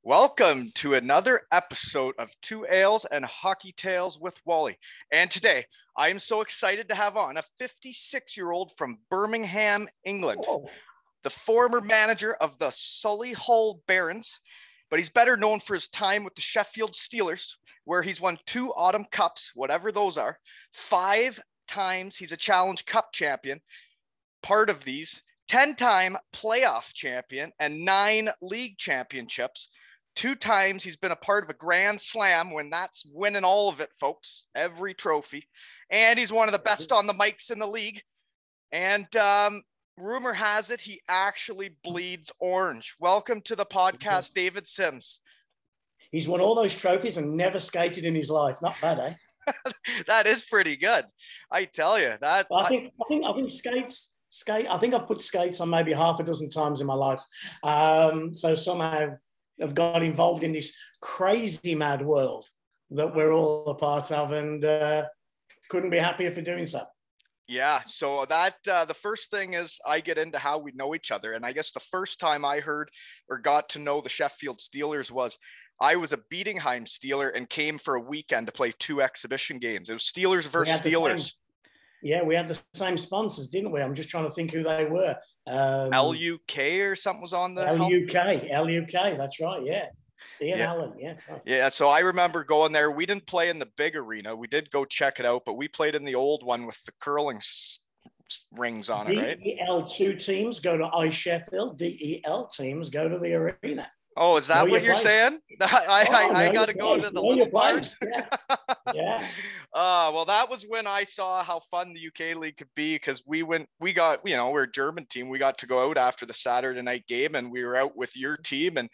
Welcome to another episode of Two Ales and Hockey Tales with Wally. And today, I am so excited to have on a 56-year-old from Birmingham, England, the former manager of the Solihull Barons, but he's better known for his time with the Sheffield Steelers, where he's won 2 Autumn Cups, whatever those are. 5 times he's a Challenge Cup champion, part of these, 10-time playoff champion, and 9 league championships. 2 times he's been a part of a Grand Slam, when that's winning all of it, folks, every trophy. And he's one of the best on the mics in the league. And rumor has it he actually bleeds orange. Welcome to the podcast, David Sims. He's won all those trophies and never skated in his life. Not bad, eh? That is pretty good. I tell you that. I think skates. I think I've put skates on maybe half a dozen times in my life. So somehow I've got involved in this crazy mad world that we're all a part of, and couldn't be happier for doing so. Yeah. So that the first thing is I get into how we know each other. And I guess the first time I heard or got to know the Sheffield Steelers was I was a Bietigheim Steeler and came for a weekend to play 2 exhibition games. It was Steelers versus Steelers. Yeah, we had the same sponsors, didn't we? I'm just trying to think who they were. LUK or something was on the LUK, that's right, yeah. Ian Allen, yeah. Right. Yeah, so I remember going there. We didn't play in the big arena. We did go check it out, but we played in the old one with the curling rings on it, right? DEL2 teams go to I Sheffield. DEL teams go to the arena. Oh, is that what you're saying? I got to go to the little parts. Yeah. Well, that was when I saw how fun the UK League could be, because we're a German team. We got to go out after the Saturday night game, and we were out with your team, and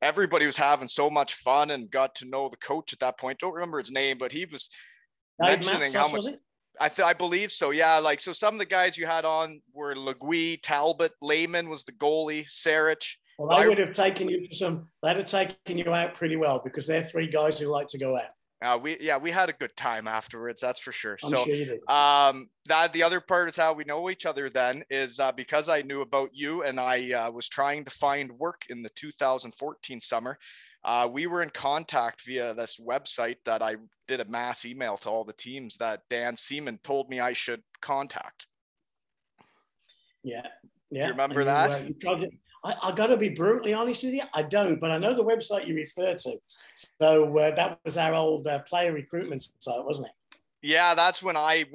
everybody was having so much fun and got to know the coach at that point. Don't remember his name, but he was mentioning how much. I believe so. Yeah. So some of the guys you had on were Legui, Talbot, Lehman was the goalie, Sarich. Well, they would have taken you they'd have taken you out pretty well, because they're 3 guys who like to go out. We had a good time afterwards. That's for sure. I'm sure you did. The other part is how we know each other then is because I knew about you, and I was trying to find work in the 2014 summer. We were in contact via this website that I did a mass email to all the teams that Dan Seaman told me I should contact. Yeah. You remember that? I got to be brutally honest with you. I don't, but I know the website you refer to. So that was our old player recruitment site, wasn't it? Yeah, that's when I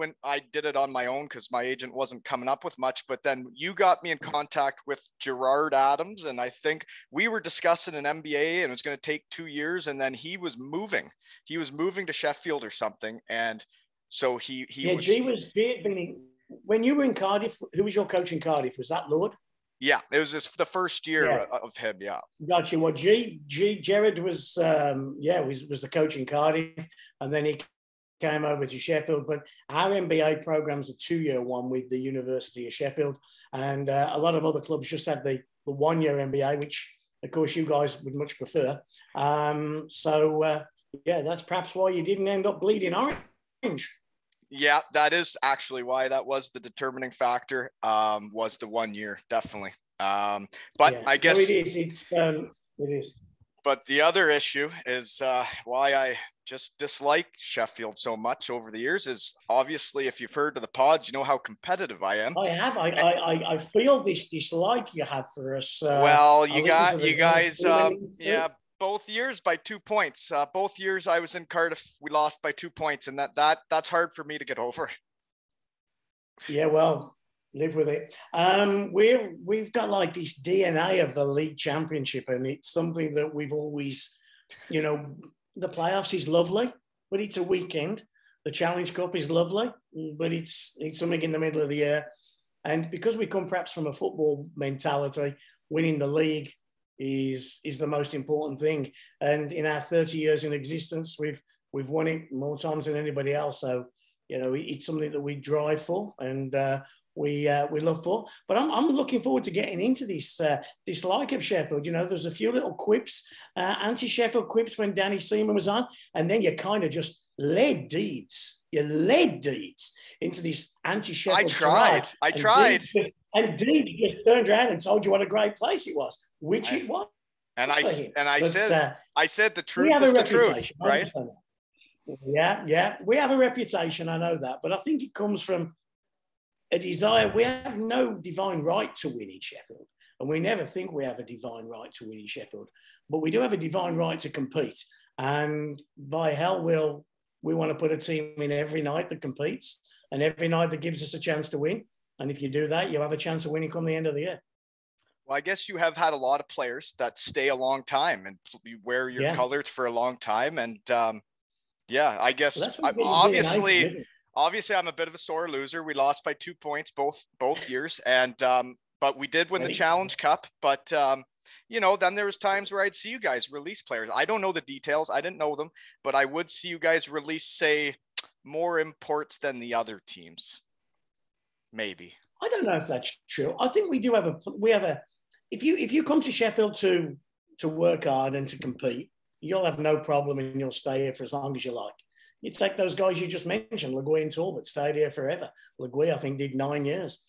did it on my own, because my agent wasn't coming up with much. But then you got me in contact with Gerard Adams, and I think we were discussing an MBA, and it was going to take 2 years. And then he was moving. He was moving to Sheffield or something, and so he was. When you were in Cardiff, who was your coach in Cardiff? Was that Lord? Yeah, it was the first year of him. Yeah, got you. Well, Gerard was was the coach in Cardiff, and then he came over to Sheffield. But our MBA program's a 2-year one with the University of Sheffield, and a lot of other clubs just had the 1-year MBA, which of course you guys would much prefer. That's perhaps why you didn't end up bleeding orange. Yeah, that is actually why. That was the determining factor, was the 1 year, definitely. I guess it is. But the other issue is why I just dislike Sheffield so much over the years is, obviously, if you've heard of the pod, you know how competitive I am. I have. I feel this dislike you have for us. You guys, both years by 2 points. Both years I was in Cardiff, we lost by 2 points, and that's hard for me to get over. Yeah, well, live with it. We've got like this DNA of the league championship, and it's something that we've always, the playoffs is lovely, but it's a weekend. The Challenge Cup is lovely, but it's something in the middle of the year. And because we come perhaps from a football mentality, winning the league is the most important thing. And in our 30 years in existence, we've won it more times than anybody else. So, it's something that we drive for, and we love for. But I'm looking forward to getting into this like of Sheffield. There's a few little quips, anti-Sheffield quips when Danny Seaman was on, and then you kind of just led deeds into this anti-Sheffield. I tried. And Deeds just turned around and told you what a great place it was, which it was. And Just for him. I said the we truth have is a the truth, reputation, right? Yeah. We have a reputation. I know that. But I think it comes from a desire. We have no divine right to win in Sheffield. And we never think we have a divine right to win in Sheffield. But we do have a divine right to compete. And by hell, we want to put a team in every night that competes and every night that gives us a chance to win. And if you do that, you have a chance of winning come the end of the year. Well, I guess you have had a lot of players that stay a long time and you wear your colors for a long time. And I guess obviously I'm a bit of a sore loser. We lost by 2 points both years. And but we did win the Challenge Cup. But then there was times where I'd see you guys release players. I don't know the details. I didn't know them, but I would see you guys release, say, more imports than the other teams. Maybe. I don't know if that's true. I think we have a if you come to Sheffield to work hard and to compete, you'll have no problem and you'll stay here for as long as you like. You take those guys you just mentioned, Legui and Talbot, stayed here forever. Legui, I think, did 9 years.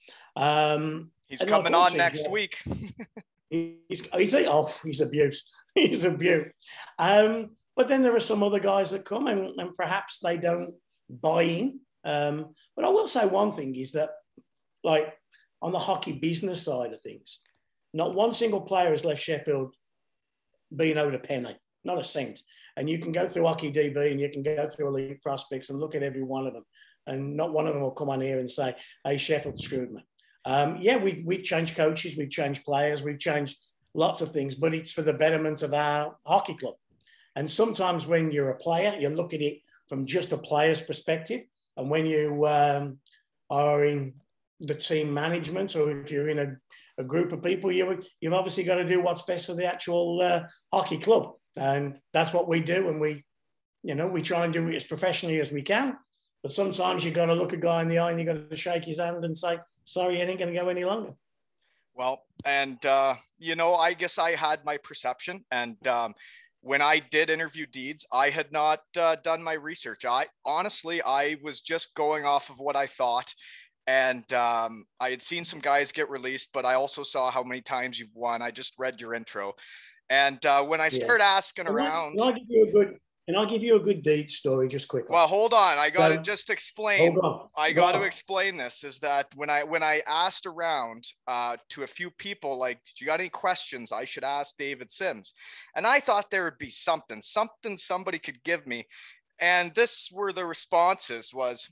He's coming on next week. He's a beaut. He's a beaut. But then there are some other guys that come and perhaps they don't buy in. But I will say one thing is that, like, on the hockey business side of things, not one single player has left Sheffield being owed a penny, not a cent. And you can go through Hockey DB and you can go through Elite Prospects and look at every one of them. And not one of them will come on here and say, hey, Sheffield screwed me. We've changed coaches, we've changed players, we've changed lots of things, but it's for the betterment of our hockey club. And sometimes when you're a player, you look at it from just a player's perspective. And when you are in the team management, or if you're in a group of people, you've obviously got to do what's best for the actual hockey club. And that's what we do. And we try and do it as professionally as we can. But sometimes you've got to look a guy in the eye and you've got to shake his hand and say, sorry, it ain't going to go any longer. Well, and, I guess I had my perception. And when I did interview Deeds, I had not done my research. I was just going off of what I thought. And I had seen some guys get released, but I also saw how many times you've won. I just read your intro. And when I started asking around... Can I give you a good Deeds story just quickly? Well, hold on. I got to just explain. I got to explain this, is that when I asked around to a few people, like, do you got any questions I should ask David Sims? And I thought there would be something somebody could give me. And this were the responses was,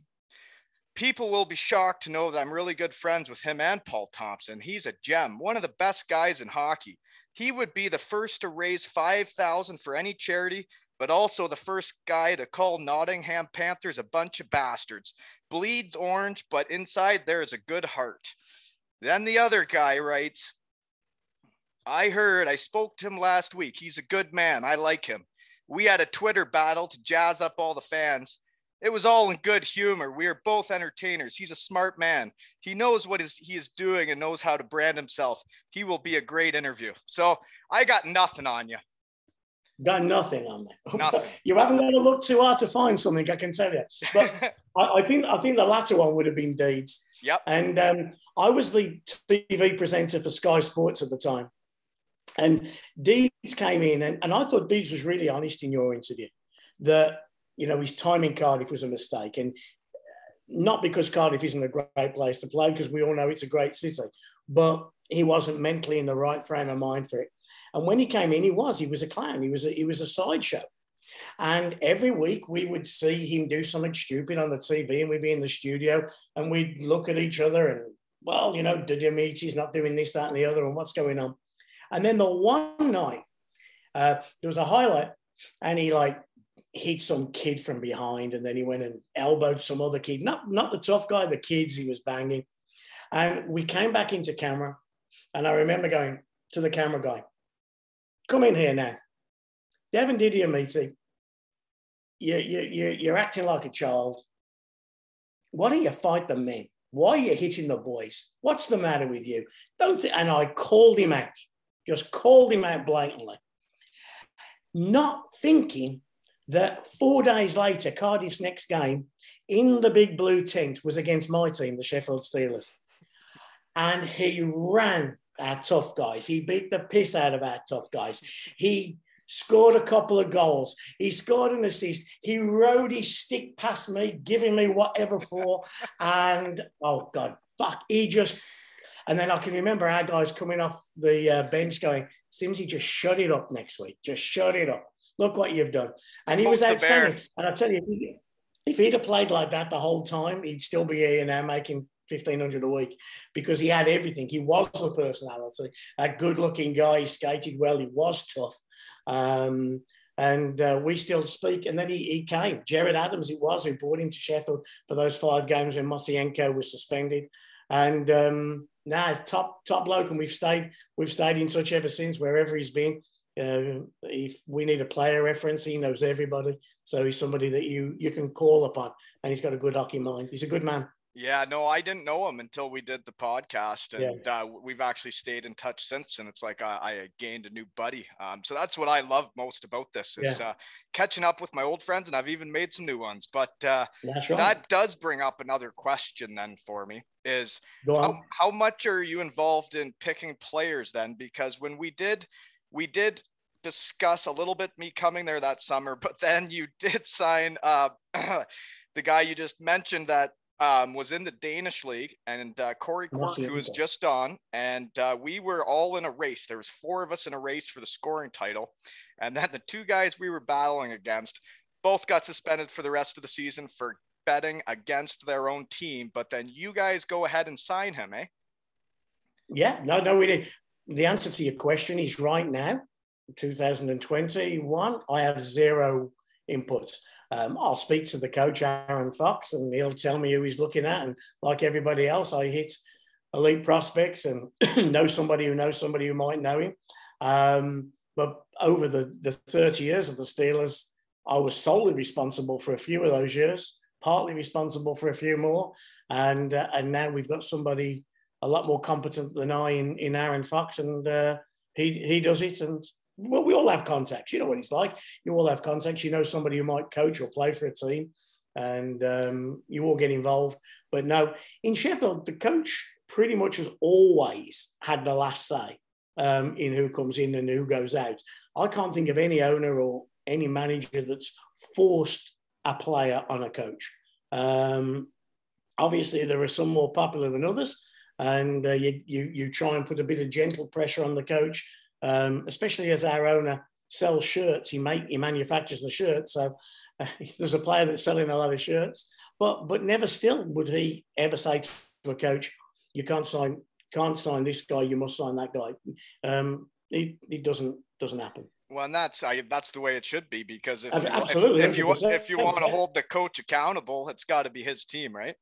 people will be shocked to know that I'm really good friends with him and Paul Thompson. He's a gem, one of the best guys in hockey. He would be the first to raise $5,000 for any charity, but also the first guy to call Nottingham Panthers a bunch of bastards. Bleeds orange, but inside there is a good heart. Then the other guy writes, I spoke to him last week. He's a good man. I like him. We had a Twitter battle to jazz up all the fans. It was all in good humor. We are both entertainers. He's a smart man. He knows what he is doing and knows how to brand himself. He will be a great interview. So I got nothing on you. Got nothing on me. Nothing. You haven't got to look too hard to find something, I can tell you. But I think the latter one would have been Deeds. Yep. And I was the TV presenter for Sky Sports at the time. And Deeds came in, and I thought Deeds was really honest in your interview, that, his time in Cardiff was a mistake. And not because Cardiff isn't a great place to play, because we all know it's a great city, but he wasn't mentally in the right frame of mind for it. And when he came in, he was a clown. He was a sideshow. And every week we would see him do something stupid on the TV, and we'd be in the studio and we'd look at each other and, well, did you meet? He's not doing this, that, and the other, and what's going on? And then the one night, there was a highlight, and he hit some kid from behind, and then he went and elbowed some other kid. Not the tough guy, the kids he was banging. And we came back into camera, and I remember going to the camera guy, come in here now. Devin Didier meeting. You're acting like a child. Why don't you fight the men? Why are you hitting the boys? What's the matter with you? And I called him out, just called him out blatantly. Not thinking that 4 days later, Cardiff's next game in the big blue tent was against my team, the Sheffield Steelers. And he ran our tough guys. He beat the piss out of our tough guys. He scored a couple of goals. He scored an assist. He rode his stick past me, giving me whatever for. And, oh, God, fuck, he just... And then I can remember our guys coming off the bench going, Simsy, just shut it up next week. Just shut it up. Look what you've done. And he was outstanding. And I tell you, if he'd have played like that the whole time, he'd still be here now making 1,500 a week because he had everything. He was a personality, a good-looking guy. He skated well. He was tough. And we still speak. And then he came. Jared Adams, it was, who brought him to Sheffield for those 5 games when Mosienko was suspended. And now top bloke, and we've stayed in touch ever since, wherever he's been. If we need a player reference, he knows everybody. So he's somebody that you can call upon, and he's got a good hockey mind. He's a good man. Yeah, no, I didn't know him until we did the podcast, and we've actually stayed in touch since. And it's like I gained a new buddy. So that's what I love most about this is catching up with my old friends, and I've even made some new ones. But that does bring up another question then for me is how much are you involved in picking players then? Because when we did discuss a little bit me coming there that summer, but then you did sign the guy you just mentioned that was in the Danish league, and Corey Quirk, who was just on, and we were all in a race. There was 4 of us in a race for the scoring title, and then the 2 guys we were battling against both got suspended for the rest of the season for betting against their own team. But then you guys go ahead and sign him, eh? Yeah, no, we did. The answer to your question is right now, 2021, I have 0 input. I'll speak to the coach, Aaron Fox, and he'll tell me who he's looking at. And like everybody else, I hit elite prospects and know somebody who might know him. But over the 30 years of the Steelers, I was solely responsible for a few of those years, partly responsible for a few more. And now we've got somebody a lot more competent than I in Aaron Fox, and he does it. And well, we all have contacts. You know what it's like. You all have contacts. You know somebody who might coach or play for a team, and you all get involved. But no, in Sheffield, the coach pretty much has always had the last say in who comes in and who goes out. I can't think of any owner or any manager that's forced a player on a coach. Obviously, there are some more popular than others, and you try and put a bit of gentle pressure on the coach. Especially as our owner sells shirts, he manufactures the shirts. So if there's a player that's selling a lot of shirts, but never still would he ever say to a coach, "You can't sign this guy. You must sign that guy." It doesn't happen. Well, and that's the way it should be, because if you want to hold the coach accountable, it's got to be his team, right?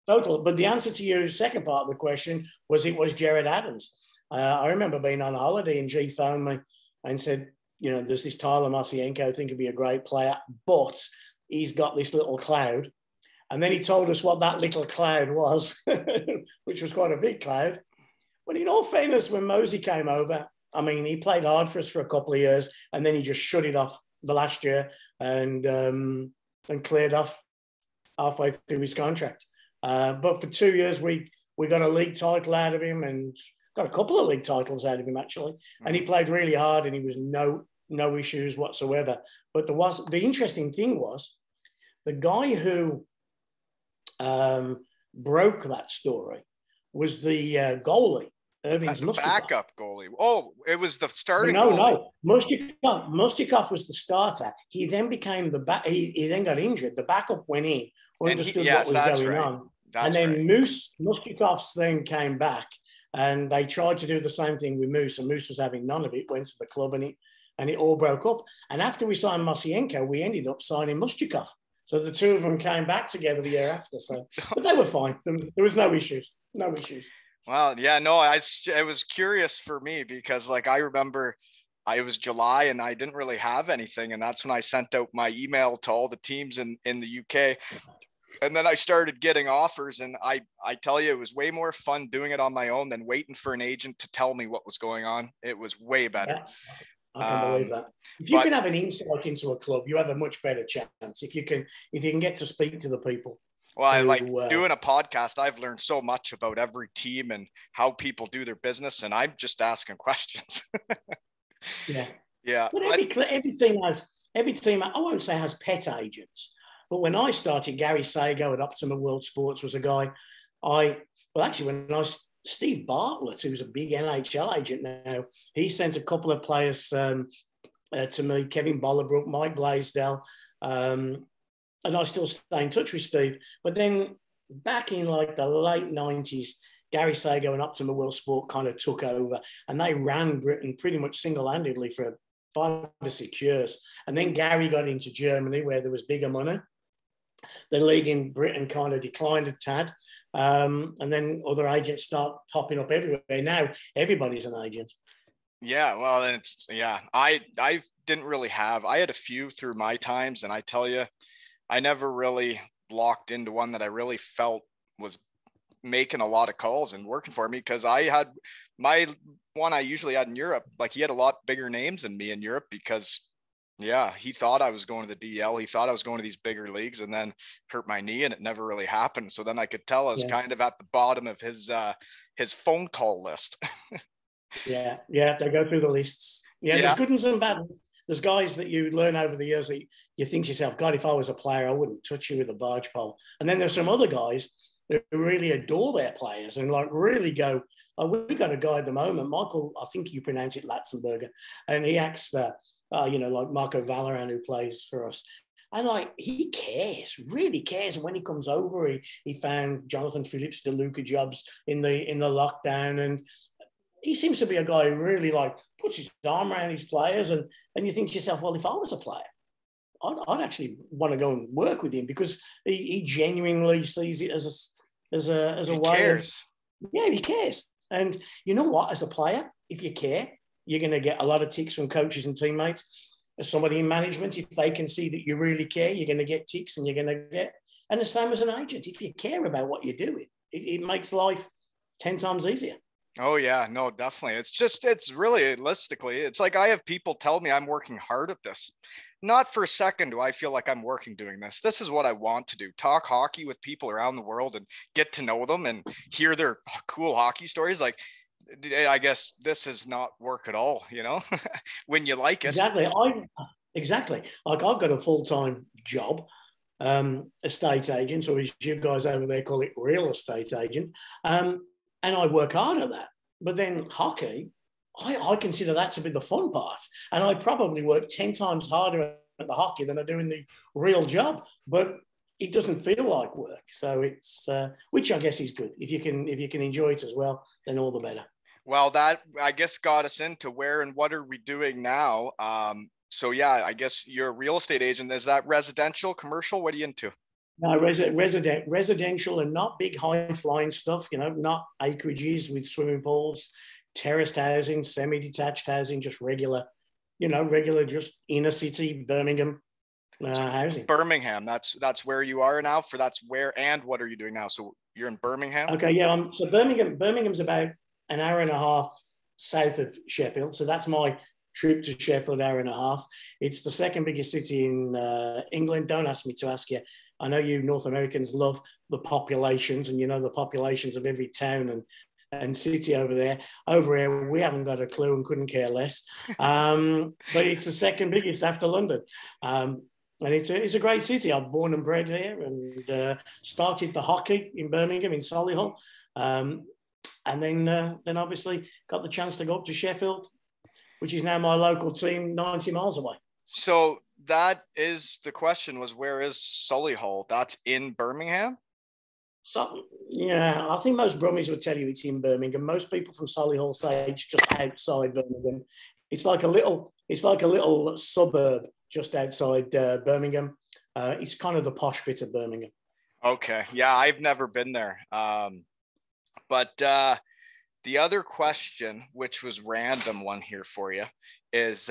Total. But the answer to your second part of the question was Jared Adams. I remember being on holiday and G phoned me and said, there's this Tyler Mosienko, I think he'd be a great player, but he's got this little cloud. And then he told us what that little cloud was, which was quite a big cloud. But in all fairness, when Mosey came over, I mean, he played hard for us for a couple of years, and then he just shut it off the last year and cleared off halfway through his contract. But for 2 years, we got a league title out of him and got a couple of league titles out of him, actually. And he played really hard, and he was no issues whatsoever. But the interesting thing was the guy who broke that story was the goalie, Irving's Mustikov. Backup goalie. Oh, it was the starting goalie. No. Mustikov was the starter. He then became he then got injured. The backup went in, understood what was going on. And then Mustikov's then came back, and they tried to do the same thing with Moose, and Moose was having none of it, went to the club, and it all broke up. And after we signed Mosienko, we ended up signing Mustikov. So the 2 of them came back together the year after. So, but they were fine. There was no issues. No issues. Well, yeah, no, it was curious for me because, like, I remember it was July and I didn't really have anything. And that's when I sent out my email to all the teams in the UK. And then I started getting offers, and I tell you, it was way more fun doing it on my own than waiting for an agent to tell me what was going on. It was way better. Yeah, I can believe that. If you can have an insight into a club, you have a much better chance if you can get to speak to the people. Well, I like who, doing a podcast. I've learned so much about every team and how people do their business, and I'm just asking questions. yeah. Yeah, But but every team, I won't say has pet agents, but when I started, Gary Sago at Optima World Sports was a guy well, actually, when I was, Steve Bartlett, who's a big NHL agent now, he sent a couple of players to me, Kevin Bollebrook, Mike Blaisdell, and I still stay in touch with Steve. But then back in like the late 90s, Gary Sago and Optima World Sport kind of took over, and they ran Britain pretty much single-handedly for 5 or 6 years. And then Gary got into Germany where there was bigger money. The league in Britain kind of declined a tad. And then other agents start popping up everywhere. Now everybody's an agent. yeah, well, and I didn't really have. I had a few through my times, and I tell you, I never really locked into one that I really felt was making a lot of calls and working for me, because I had my one I usually had in Europe. Like, he had a lot bigger names than me in Europe because, yeah, he thought I was going to the DL. He thought I was going to these bigger leagues, and then hurt my knee, and it never really happened. So then I could tell I was kind of at the bottom of his phone call list. Yeah, they go through the lists. Yeah, there's good ones and bad ones. There's guys that you learn over the years that you think to yourself, God, if I was a player, I wouldn't touch you with a barge pole. And then there's some other guys who really adore their players and like really go, oh, we've got a guy at the moment, Michael, I think you pronounce it Latzenberger, and he acts for, like Marco Valleran, who plays for us. And like, he cares, really cares. And when he comes over, he found Jonathan Phillips, DeLuca jobs in the lockdown, and he seems to be a guy who really like puts his arm around his players, and you think to yourself, well, if I was a player, I'd actually want to go and work with him, because he genuinely sees it as a way cares. He cares. And you know what? As a player, if you care, you're going to get a lot of ticks from coaches and teammates. As somebody in management, if they can see that you really care, you're going to get ticks, and you're going to get. And the same as an agent, if you care about what you're doing, it makes life 10 times easier. Oh yeah, no, definitely. It's really realistically, it's like I have people tell me I'm working hard at this. Not for a second do I feel like I'm working doing this. This is what I want to do. Talk hockey with people around the world and get to know them and hear their cool hockey stories. Like, I guess this is not work at all, when you like it. Exactly. Like, I've got a full-time job, estate agent, or as you guys over there call it, real estate agent. And I work hard at that. But then hockey, I consider that to be the fun part. And I probably work 10 times harder at the hockey than I do in the real job. But it doesn't feel like work. So it's, which I guess is good. If you can enjoy it as well, then all the better. Well, that, I guess, got us into where and what are we doing now. So yeah, I guess you're a real estate agent. Is that residential, commercial? What are you into? No, residential, and not big high-flying stuff, not acreages with swimming pools, terraced housing, semi-detached housing, just regular, just inner city Birmingham housing. Birmingham, that's where you are now. And what are you doing now? So you're in Birmingham? Okay, yeah. So Birmingham's about an hour and a half south of Sheffield. So that's my trip to Sheffield, hour and a half. It's the second biggest city in England. Don't ask me to ask you. I know you North Americans love the populations, and the populations of every town and city over there. Over here, we haven't got a clue and couldn't care less. But it's the second biggest after London. And it's a great city. I'm born and bred here, and started the hockey in Birmingham, in Solihull. And then obviously got the chance to go up to Sheffield, which is now my local team, 90 miles away. So that is the question, was where is Solihull? That's in Birmingham? So, yeah, I think most Brummies would tell you it's in Birmingham. Most people from Solihull say it's just outside Birmingham. It's like a little suburb just outside Birmingham. It's kind of the posh bit of Birmingham. Okay. Yeah, I've never been there. But the other question, which was random one here for you, is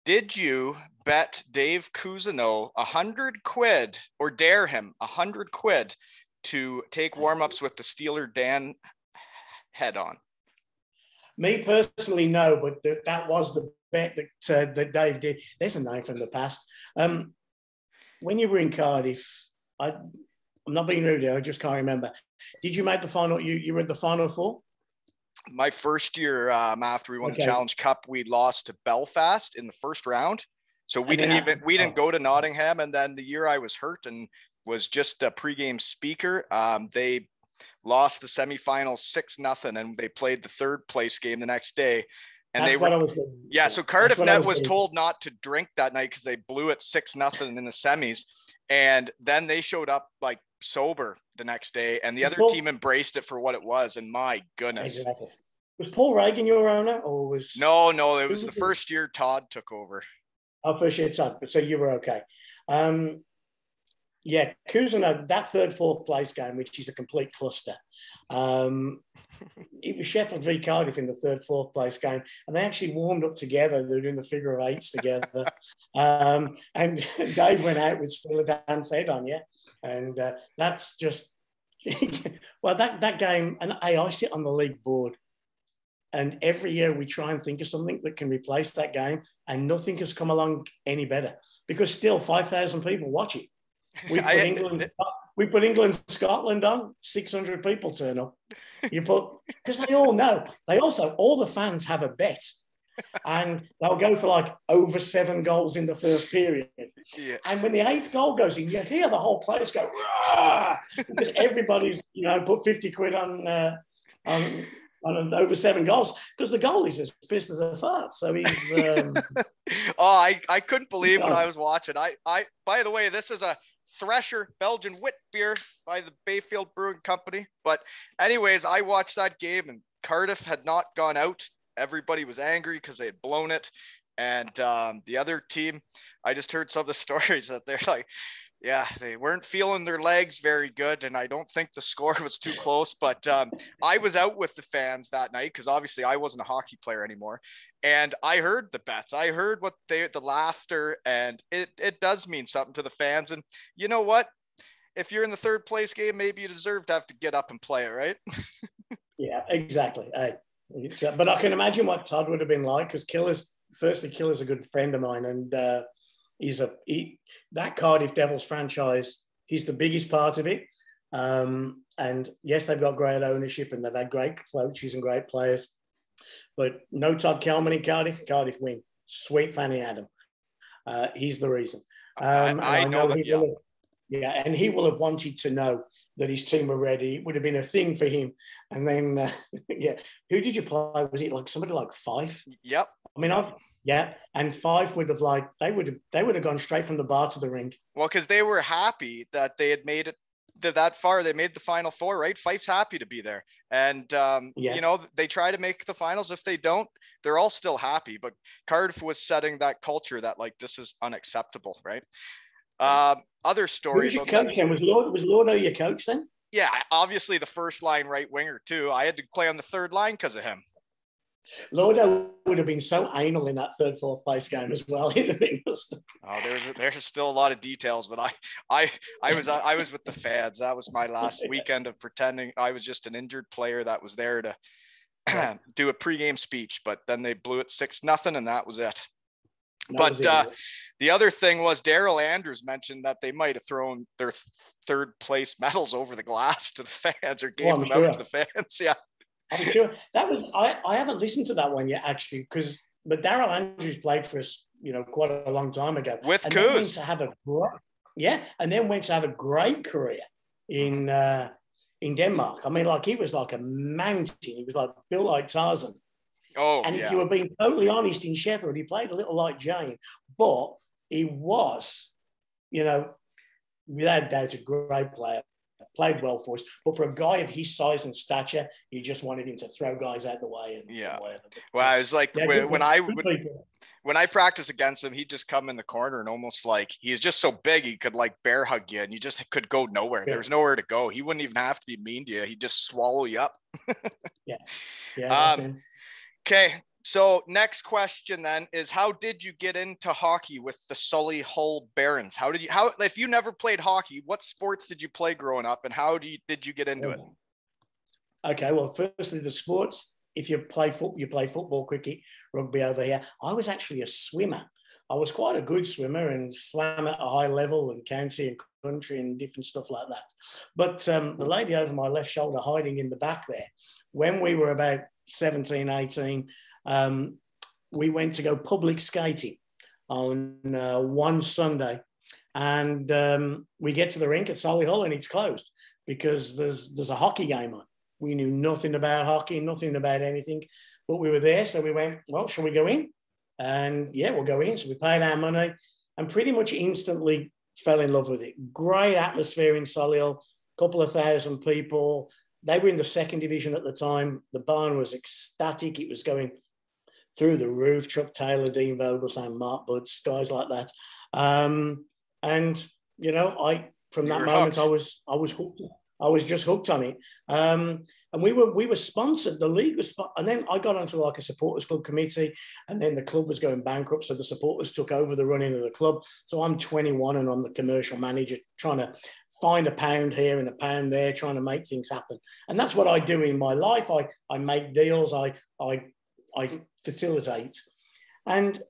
did you bet Dave Cousineau £100 or dare him £100 to take warm-ups with the Steeler Dan head on? Me personally, no, but that was the bet that Dave did. There's a name from the past. When you were in Cardiff, I'm not being rude here, I just can't remember. Did you make the final? You were at the final four? My first year after we won the Challenge Cup, we lost to Belfast in the first round. So we didn't go to Nottingham. And then the year I was hurt and was just a pregame speaker, they lost the semifinals 6-0, and they played the third place game the next day. And so Cardiff Net was told not to drink that night because they blew it 6-0 in the semis. And then they showed up like sober the next day, and the other team embraced it for what it was. And my goodness. Exactly. Was Paul Reagan your owner, or was... No, it was the first year Todd took over. Oh, first year Todd, so you were okay. Yeah, Cousineau, that third, fourth place game, which is a complete cluster. It was Sheffield v Cardiff in the third, fourth place game, and they actually warmed up together. They were doing the figure of eights together. And Dave went out with still a dance head on, yeah. And that's just, well, that game, and I sit on the league board, and every year we try and think of something that can replace that game, and nothing has come along any better, because still 5,000 people watch it. We put England, Scotland on, 600 people turn up. Because they all know. All the fans have a bet, and they'll go for like over 7 goals in the first period. Yeah. And when the 8th goal goes in, you hear the whole place go, "Rah!" Because everybody's, put 50 quid on over 7 goals, because the goal is as pissed as a fart. So he's. I couldn't believe what I was watching. By the way, this is a Thresher Belgian wit beer by the Bayfield Brewing Company. But anyways, I watched that game, and Cardiff had not gone out. Everybody was angry because they had blown it. And the other team, I just heard some of the stories that they're like, yeah, they weren't feeling their legs very good. And I don't think the score was too close, but I was out with the fans that night because obviously I wasn't a hockey player anymore. And I heard the bets. I heard the laughter, and it does mean something to the fans. And you know what? If you're in the third place game, maybe you deserve to have to get up and play it, right? Yeah, exactly. But I can imagine what Todd would have been like, because Killer's a good friend of mine, and that Cardiff Devils franchise, he's the biggest part of it. And yes, they've got great ownership, and they've had great coaches and great players. But no Todd Kelman in Cardiff. Cardiff win. Sweet Fanny Adam. He's the reason. I know that, and he will have wanted to know that his team were ready. It would have been a thing for him. And then, who did you play? Was it like somebody like Fife? Yep. I mean, and Fife would have they would have gone straight from the bar to the ring. Well, because they were happy that they had made it that far. They made the Final Four, right? Fife's happy to be there. And, they try to make the finals. If they don't, they're all still happy. But Cardiff was setting that culture that, like, this is unacceptable, right? Other stories. Who was your coach then? Was Lordo your coach then? Yeah, obviously the first line right winger too. I had to play on the third line because of him. Lordo would have been so anal in that third, fourth place game as well. There's still a lot of details, but I was with the fans. That was my last weekend of pretending I was just an injured player that was there to do a pregame speech. But then they blew it 6-0, and that was it. The other thing was Daryl Andrews mentioned that they might have thrown their third place medals over the glass to the fans, or gave them out to the fans. Yeah. I'm sure that was. I haven't listened to that one yet, actually, but Daryl Andrews played for us, quite a long time ago. With Coos. And then went to have a great career in Denmark. I mean, like, he was like a mountain. He was like built like Tarzan. Oh, and if you were being totally honest, in Sheffield, he played a little like Jane, but he was, without doubt, a great player. Played well for us, but for a guy of his size and stature, you just wanted him to throw guys out the way and whatever. Well, I was like, when I practice against him, he'd just come in the corner and almost like he's just so big he could like bear hug you, and you just could go nowhere. Yeah. There was nowhere to go. He wouldn't even have to be mean to you. He'd just swallow you up. Okay. So next question then is, how did you get into hockey with the Solihull Barons? If you never played hockey, what sports did you play growing up, and how did you get into it? Okay, well, firstly, the sports, if you play football, cricket, rugby over here. I was actually a swimmer. I was quite a good swimmer and swam at a high level and county and country and different stuff like that. But the lady over my left shoulder hiding in the back there, when we were about 17, 18, we went to go public skating on one Sunday. And we get to the rink at Solihull and it's closed because there's a hockey game on. We knew nothing about hockey, nothing about anything, but we were there. So we went, well, shall we go in? And yeah, we'll go in. So we paid our money and pretty much instantly fell in love with it. Great atmosphere in Solihull, couple of thousand people. They were in the second division at the time. The barn was ecstatic. It was going through the roof. Chuck Taylor, Dean Vogelsang, Mark Budds, guys like that. And you know, from that moment hooked. I was hooked. I was just hooked on it. And we were sponsored. The league was, and then I got onto like a supporters club committee, and then the club was going bankrupt, so the supporters took over the running of the club. So I'm 21 and I'm the commercial manager, trying to find a pound here and a pound there, trying to make things happen. And that's what I do in my life. I make deals. I facilitate. And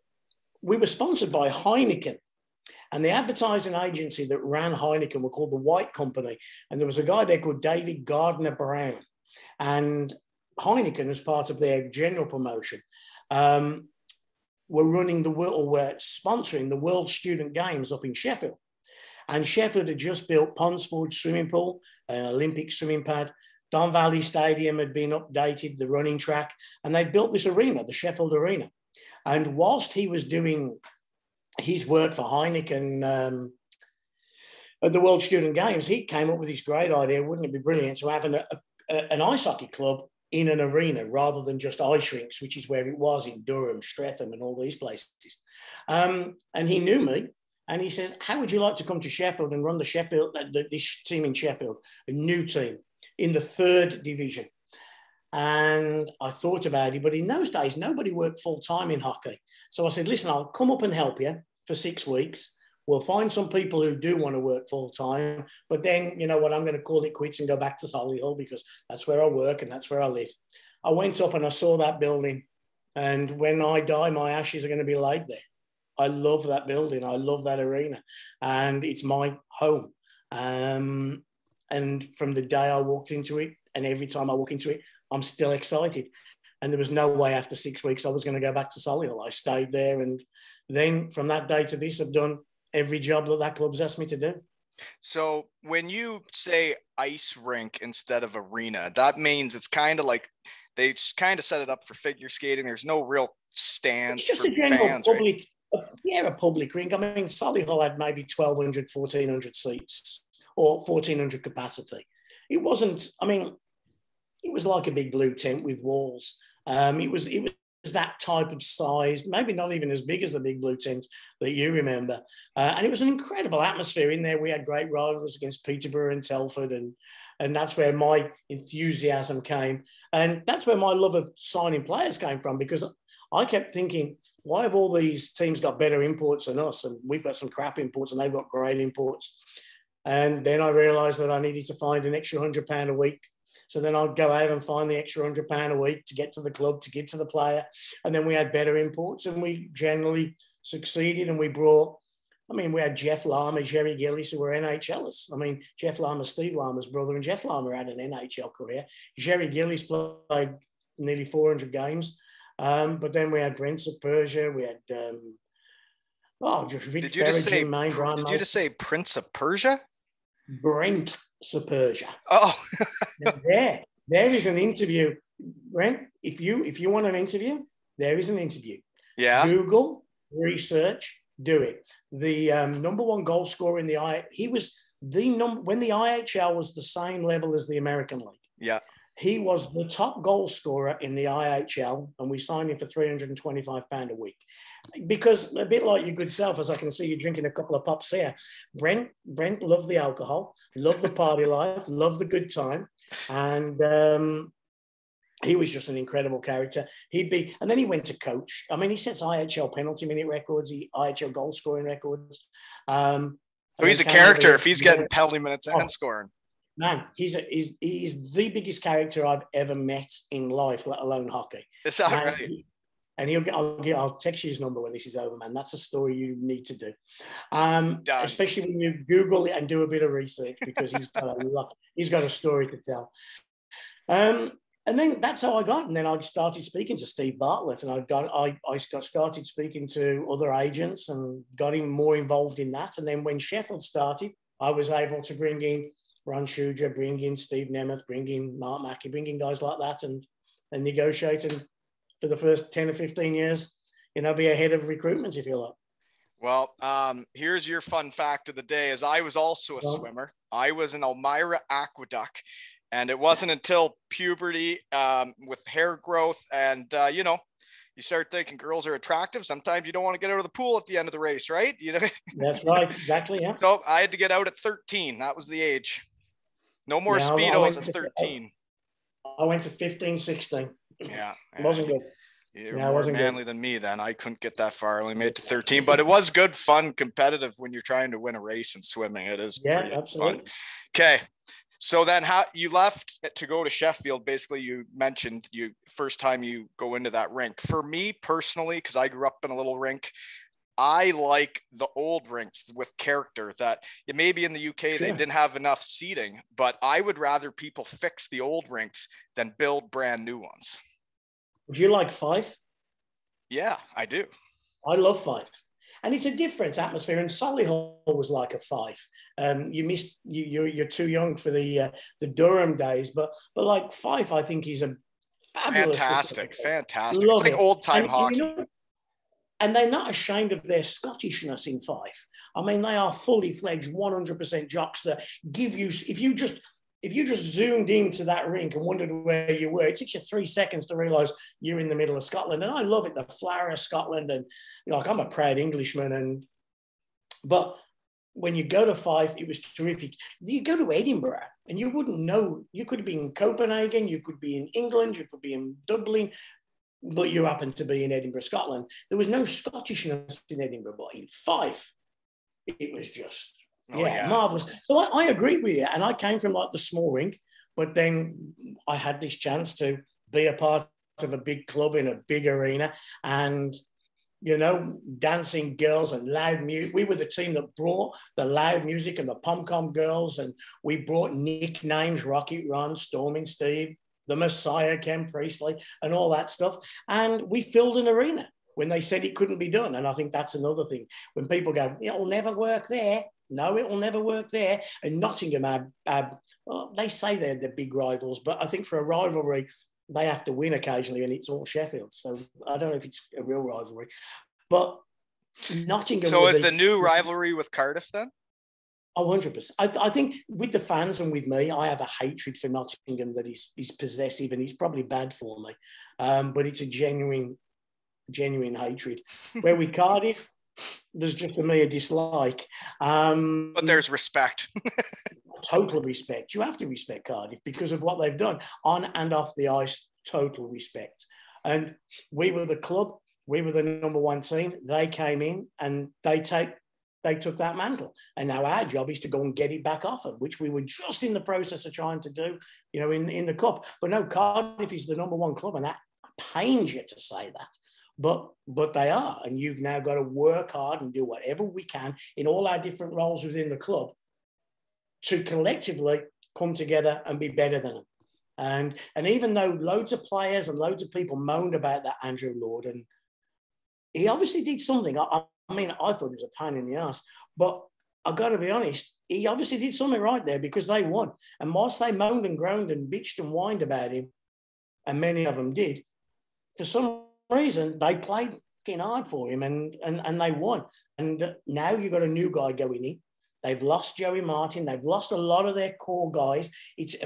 we were sponsored by Heineken. And the advertising agency that ran Heineken were called the White Company. And there was a guy there called David Gardner Brown. And Heineken, as part of their general promotion, were running were sponsoring the World Student Games up in Sheffield. And Sheffield had just built Ponds Forge swimming pool, an Olympic swimming pad. Don Valley Stadium had been updated, the running track. And they built this arena, the Sheffield Arena. And whilst he was doing his work for Heineken at the World Student Games, he came up with this great idea. Wouldn't it be brilliant to have an ice hockey club in an arena rather than just ice rinks, which is where it was in Durham, Streatham, and all these places. And he knew me, and he says, "How would you like to come to Sheffield and run this team in Sheffield, a new team in the third division?" And I thought about it, but in those days, nobody worked full-time in hockey. So I said, listen, I'll come up and help you for 6 weeks. We'll find some people who do want to work full-time, but then, you know what, I'm going to call it quits and go back to Solihull because that's where I work and that's where I live. I went up and I saw that building, and when I die, my ashes are going to be laid there. I love that building. I love that arena, and it's my home. And from the day I walked into it, and every time I walk into it, I'm still excited. And there was no way after 6 weeks I was going to go back to Solihull. I stayed there. And then from that day to this, I've done every job that club's asked me to do. So when you say ice rink instead of arena, that means it's kind of like they kind of set it up for figure skating. There's no real stands. It's just a general fans, public, right? Yeah, a public rink. I mean, Solihull had maybe 1,200, 1,400 seats or 1,400 capacity. It wasn't, I mean, it was like a big blue tent with walls. It was that type of size, maybe not even as big as the big blue tent that you remember. And it was an incredible atmosphere in there. We had great rivals against Peterborough and Telford, and that's where my enthusiasm came. And that's where my love of signing players came from, because I kept thinking, why have all these teams got better imports than us? And we've got some crap imports and they've got great imports. And then I realised that I needed to find an extra £100 a week. So then I'd go out and find the extra £100 a week to get to the club, to get to the player. And then we had better imports and we generally succeeded. And we had Jeff Lama, Jerry Gillis, who were NHLers. I mean, Jeff Lama, Steve Lama's brother, and Jeff Lama had an NHL career. Jerry Gillis played nearly 400 games. But then we had Prince of Persia. We had, just Rick Ferrigan, Main Brian. Did you just say Prince of Persia? Brent Persia. Oh, there is an interview, Brent. If you want an interview, there is an interview. Yeah. Google, research, do it. The number one goal scorer in he was when the IHL was the same level as the American League. Yeah. He was the top goal scorer in the IHL, and we signed him for £325 a week. Because a bit like your good self, as I can see you drinking a couple of pops here, Brent loved the alcohol, loved the party life, loved the good time, and he was just an incredible character. And then he went to coach. I mean, he sets IHL penalty minute records, IHL goal scoring records. So he's a character if he's getting penalty minutes and scoring. Man, he's the biggest character I've ever met in life, let alone hockey. Is that right? And I'll text you his number when this is over, man. That's a story you need to do. Especially when you Google it and do a bit of research, because he's got a story to tell. And then that's how I got. And then I started speaking to Steve Bartlett, and I started speaking to other agents and got him more involved in that. And then when Sheffield started, I was able to bring in Ron Shuja, bring in Steve Nemeth, bring in Mark Mackey, bring in guys like that, and negotiate. And for the first 10 or 15 years, be ahead of recruitment, if you like. Well, here's your fun fact of the day, is I was also a swimmer. I was an Elmira Aqueduct. And it wasn't until puberty with hair growth and, you start thinking girls are attractive. Sometimes you don't want to get out of the pool at the end of the race, right? That's right. Exactly, yeah. So I had to get out at 13. That was the age. No more Speedos at 13. I went to 15, 16. Yeah. It wasn't good. You're more manly than me then. I couldn't get that far. I only made it to 13. But it was good, fun, competitive when you're trying to win a race in swimming. It is pretty absolutely fun. Okay. So then how you left to go to Sheffield, basically you mentioned first time you go into that rink. For me personally, because I grew up in a little rink, I like the old rinks with character that maybe in the UK they didn't have enough seating, but I would rather people fix the old rinks than build brand new ones. Do you like Fife? Yeah, I do. I love Fife. And it's a different atmosphere. And Solihull was like a Fife. You're too young for the Durham days, but like Fife, I think is a fabulous. Fantastic. It's like old time hockey. And they're not ashamed of their Scottishness in Fife. I mean, they are fully fledged 100% jocks that give you, if you just zoomed into that rink and wondered where you were, it takes you 3 seconds to realise you're in the middle of Scotland. And I love it, the flower of Scotland. And I'm a proud Englishman. But when you go to Fife, it was terrific. You go to Edinburgh and you wouldn't know. You could be in Copenhagen, you could be in England, you could be in Dublin, but you happen to be in Edinburgh, Scotland. There was no Scottishness in Edinburgh, but in Fife, it was just... marvelous. So I agree with you. And I came from like the small rink, but then I had this chance to be a part of a big club in a big arena and, dancing girls and loud music. We were the team that brought the loud music and the pom-pom girls, and we brought nicknames, Rocket Ron, Storming Steve, the Messiah, Ken Priestley, and all that stuff. And we filled an arena when they said it couldn't be done. And I think that's another thing. When people go, it'll never work there. No, it will never work there. And Nottingham, they say they're the big rivals, but I think for a rivalry, they have to win occasionally, and it's all Sheffield. So I don't know if it's a real rivalry. But Nottingham... So is the new rivalry with Cardiff then? 100%. I think with the fans and with me, I have a hatred for Nottingham that is possessive, and it's probably bad for me. But it's a genuine hatred. Where with Cardiff... there's just for me a dislike. But there's respect. Total respect. You have to respect Cardiff because of what they've done on and off the ice. Total respect. And we were the club. We were the number one team. They came in and they took that mantle. And now our job is to go and get it back off them, which we were just in the process of trying to do, in the cup. But no, Cardiff is the number one club, and that pains you to say that. But they are, and you've now got to work hard and do whatever we can in all our different roles within the club to collectively come together and be better than them. And even though loads of players and loads of people moaned about that Andrew Lord, and he obviously did something. I mean, I thought it was a pain in the ass, but I've got to be honest, he obviously did something right there because they won. And whilst they moaned and groaned and bitched and whined about him, and many of them did, for some reason they played fucking hard for him and they won. And now you've got a new guy going in. They've lost Joey Martin. They've lost a lot of their core guys. It's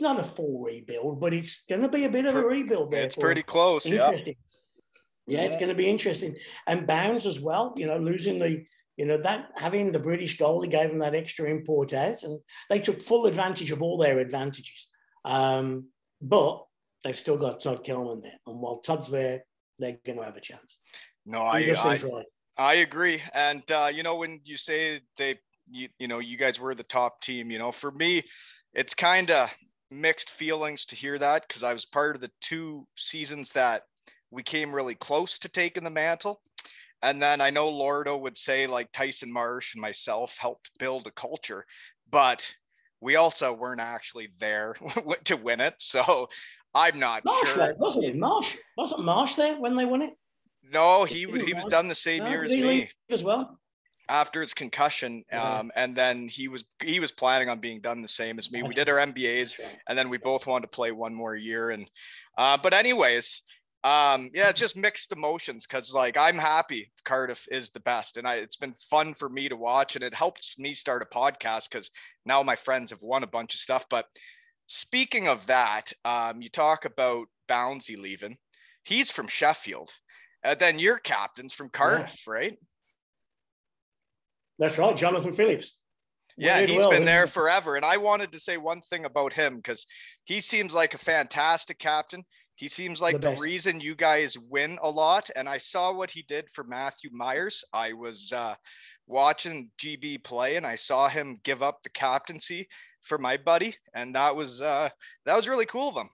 not a full rebuild, but it's going to be a bit of a rebuild there. It's pretty close. Interesting. Yeah, it's going to be interesting. And Bounds as well, losing having the British goalie gave them that extra import out, and they took full advantage of all their advantages. But they've still got Todd Kelman there. And while Todd's there, they're going to have a chance. No, I agree. And, when you say you guys were the top team, for me, it's kind of mixed feelings to hear that because I was part of the 2 seasons that we came really close to taking the mantle. And then I know Lordo would say like Tyson Marsh and myself helped build a culture, but we also weren't actually there to win it. So I'm not Marsh sure. left, wasn't he? Wasn't Marsh there when they won it? No, he was done the same year as Did he me. leave as well? After his concussion, and then he was planning on being done the same as me. We did our MBAs, and then we both wanted to play one more year. And but anyways, it's just mixed emotions because like I'm happy Cardiff is the best, and it's been fun for me to watch, and it helps me start a podcast because now my friends have won a bunch of stuff. But speaking of that, you talk about Bouncy leaving. He's from Sheffield, and then your captain's from Cardiff, right? That's right, Jonathan Phillips. Yeah, he's been there forever. And I wanted to say one thing about him because he seems like a fantastic captain. He seems like the reason you guys win a lot. And I saw what he did for Matthew Myers. I was watching GB play and I saw him give up the captaincy for my buddy. And that was really cool of him.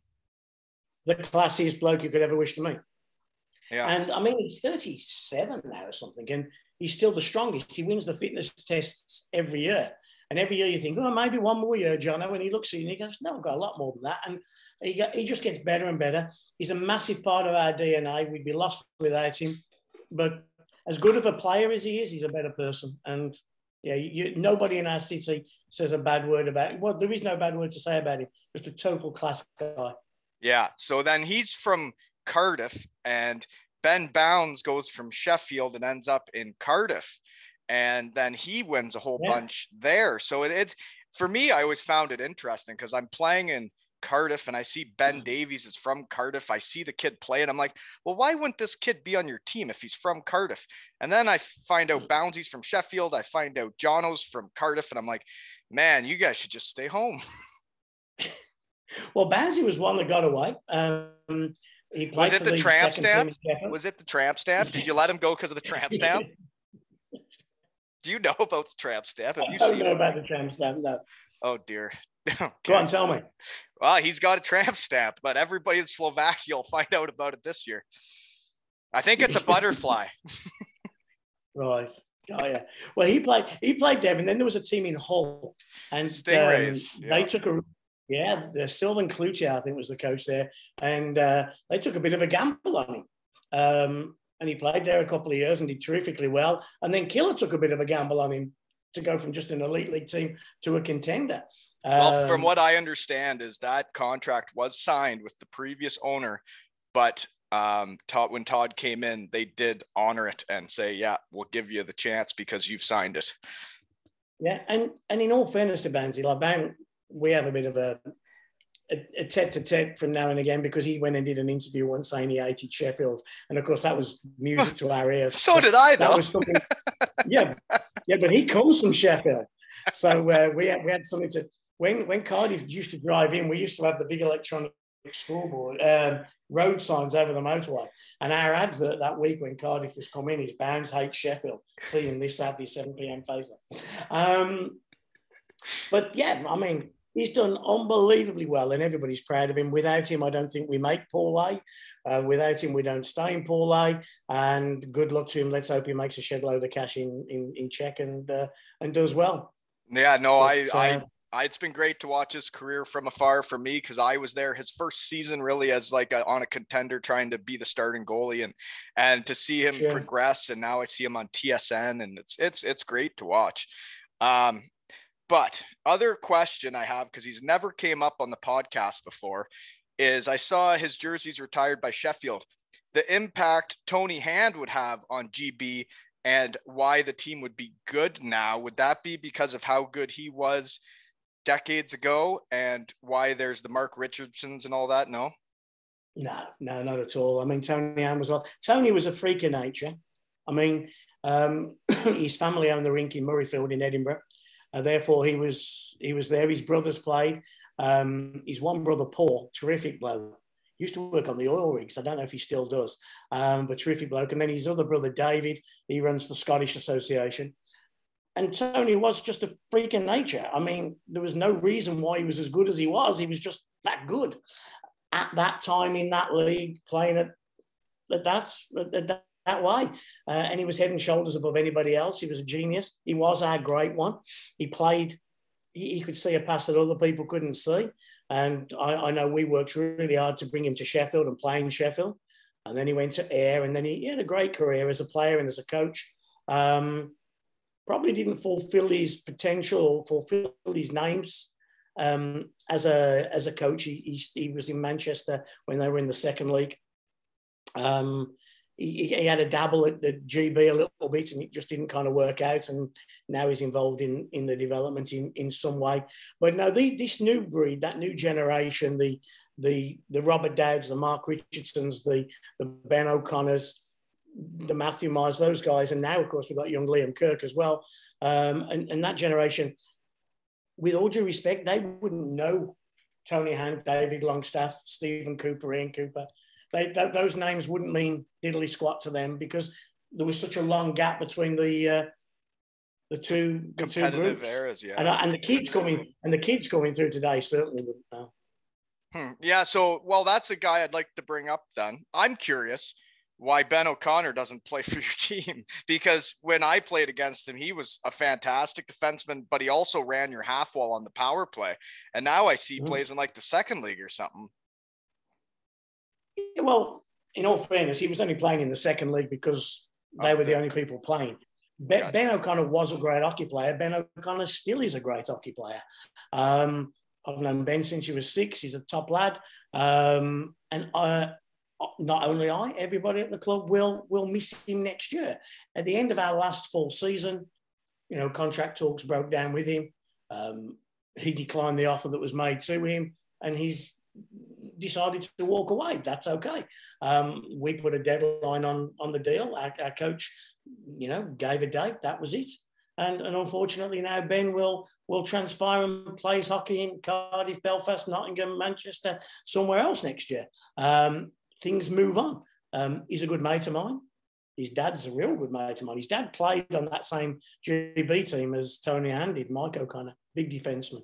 The classiest bloke you could ever wish to meet. Yeah. And I mean, he's 37 now or something. And he's still the strongest. He wins the fitness tests every year. And every year you think, oh, maybe one more year, Jono. And he looks at you and he goes, no, I've got a lot more than that. And he just gets better and better. He's a massive part of our DNA. We'd be lost without him. But as good of a player as he is, he's a better person. And yeah, nobody in our city says a bad word about him. Well, there is no bad word to say about him. Just a total class guy. Yeah. So then he's from Cardiff, and Ben Bounds goes from Sheffield and ends up in Cardiff, and then he wins a whole bunch there. So it's for me, I always found it interesting because I'm playing in Cardiff and I see Ben Davies is from Cardiff. I see the kid play and I'm like, well, why wouldn't this kid be on your team if he's from Cardiff? And then I find out Bouncy's from Sheffield. I find out Jono's from Cardiff, and I'm like, man, you guys should just stay home. Well, Bouncy was one that got away. He was it the tramp stamp? Was it the tramp stamp? Did you let him go because of the tramp stamp? Do you know about the tramp stamp? Have you seen it? I don't know about the tramp stamp, no. Oh, dear. Okay. Go on, tell me. Well, he's got a tramp stamp, but everybody in Slovakia will find out about it this year. I think it's a butterfly. Right. Oh, yeah. Well, he played there, and then there was a team in Hull. And Stingrays. They took the Sylvan Clutier, I think, was the coach there. And they took a bit of a gamble on him. And he played there a couple of years and did terrifically well. And then Killer took a bit of a gamble on him to go from just an elite league team to a contender. Well, from what I understand is that contract was signed with the previous owner, but when Todd came in, they did honor it and say, yeah, we'll give you the chance because you've signed it. Yeah, and in all fairness to Bouncy, like we have a bit of a tete-a-tete from now and again because he went and did an interview once saying he hated Sheffield. And, of course, that was music to our ears. So did I, though. That was something, yeah, but he comes from Sheffield. So we had something to... When Cardiff used to drive in, we used to have the big electronic scoreboard, road signs over the motorway. And our advert that week when Cardiff was coming is Bounds hates Sheffield. See him this Saturday, 7 p.m. Facer. But, yeah, I mean... He's done unbelievably well and everybody's proud of him. Without him, I don't think we make Paul A. Without him, we don't stay in Paul A. And good luck to him. Let's hope he makes a shed load of cash in Czech and does well. Yeah, no, but, it's been great to watch his career from afar for me because I was there his first season really as like on a contender trying to be the starting goalie and to see him progress. And now I see him on TSN and it's great to watch. But other question I have, because he's never came up on the podcast before, is I saw his jerseys retired by Sheffield. The impact Tony Hand would have on GB and why the team would be good now. Would that be because of how good he was decades ago and why there's the Mark Richardsons and all that? No, not at all. I mean, Tony was a freak of nature. I mean, his family owned the rink in Murrayfield in Edinburgh. Therefore, he was there. His brothers played. His one brother, Paul, terrific bloke. Used to work on the oil rigs. I don't know if he still does, but terrific bloke. And then his other brother, David, he runs the Scottish Association. And Tony was just a freak of nature. I mean, there was no reason why he was as good as he was. He was just that good. At that time in that league, playing at that way. And he was head and shoulders above anybody else. He was a genius. He was our great one. He played, he could see a pass that other people couldn't see. And I know we worked really hard to bring him to Sheffield and play in Sheffield. And then he went to Ayr, and then he had a great career as a player and as a coach. Probably didn't fulfill his potential or fulfill his names as a coach. He was in Manchester when they were in the second league. He had a dabble at the GB a little bit, and it just didn't kind of work out. And now he's involved in the development in some way. But no, this new breed, that new generation, the Robert Dowds, the Mark Richardsons, the Ben O'Connors, the Matthew Myers, those guys, and now of course we've got young Liam Kirk as well. And that generation, with all due respect, they wouldn't know Tony Hand, David Longstaff, Stephen Cooper, Ian Cooper. Those names wouldn't mean diddly squat to them because there was such a long gap between the two groups. Eras, yeah. And the kids coming through today certainly wouldn't know. Yeah, so well, that's a guy I'd like to bring up. Then I'm curious why Ben O'Connor doesn't play for your team, because when I played against him, he was a fantastic defenseman, but he also ran your half wall on the power play. And now I see he plays in like the second league or something. Well, in all fairness, he was only playing in the second league because they were the only people playing. Ben O'Connor was a great hockey player. Ben O'Connor still is a great hockey player. I've known Ben since he was 6. He's a top lad. And not only everybody at the club will miss him next year. At the end of our last full season, contract talks broke down with him. He declined the offer that was made to him, and he's decided to walk away. That's okay. We put a deadline on the deal. Our coach, gave a date. That was it. And unfortunately now Ben will transpire and plays hockey in Cardiff, Belfast, Nottingham, Manchester, somewhere else next year. Things move on. He's a good mate of mine. His dad's a real good mate of mine. His dad played on that same GB team as Tony Hand did, Mike O'Connor, big defenseman.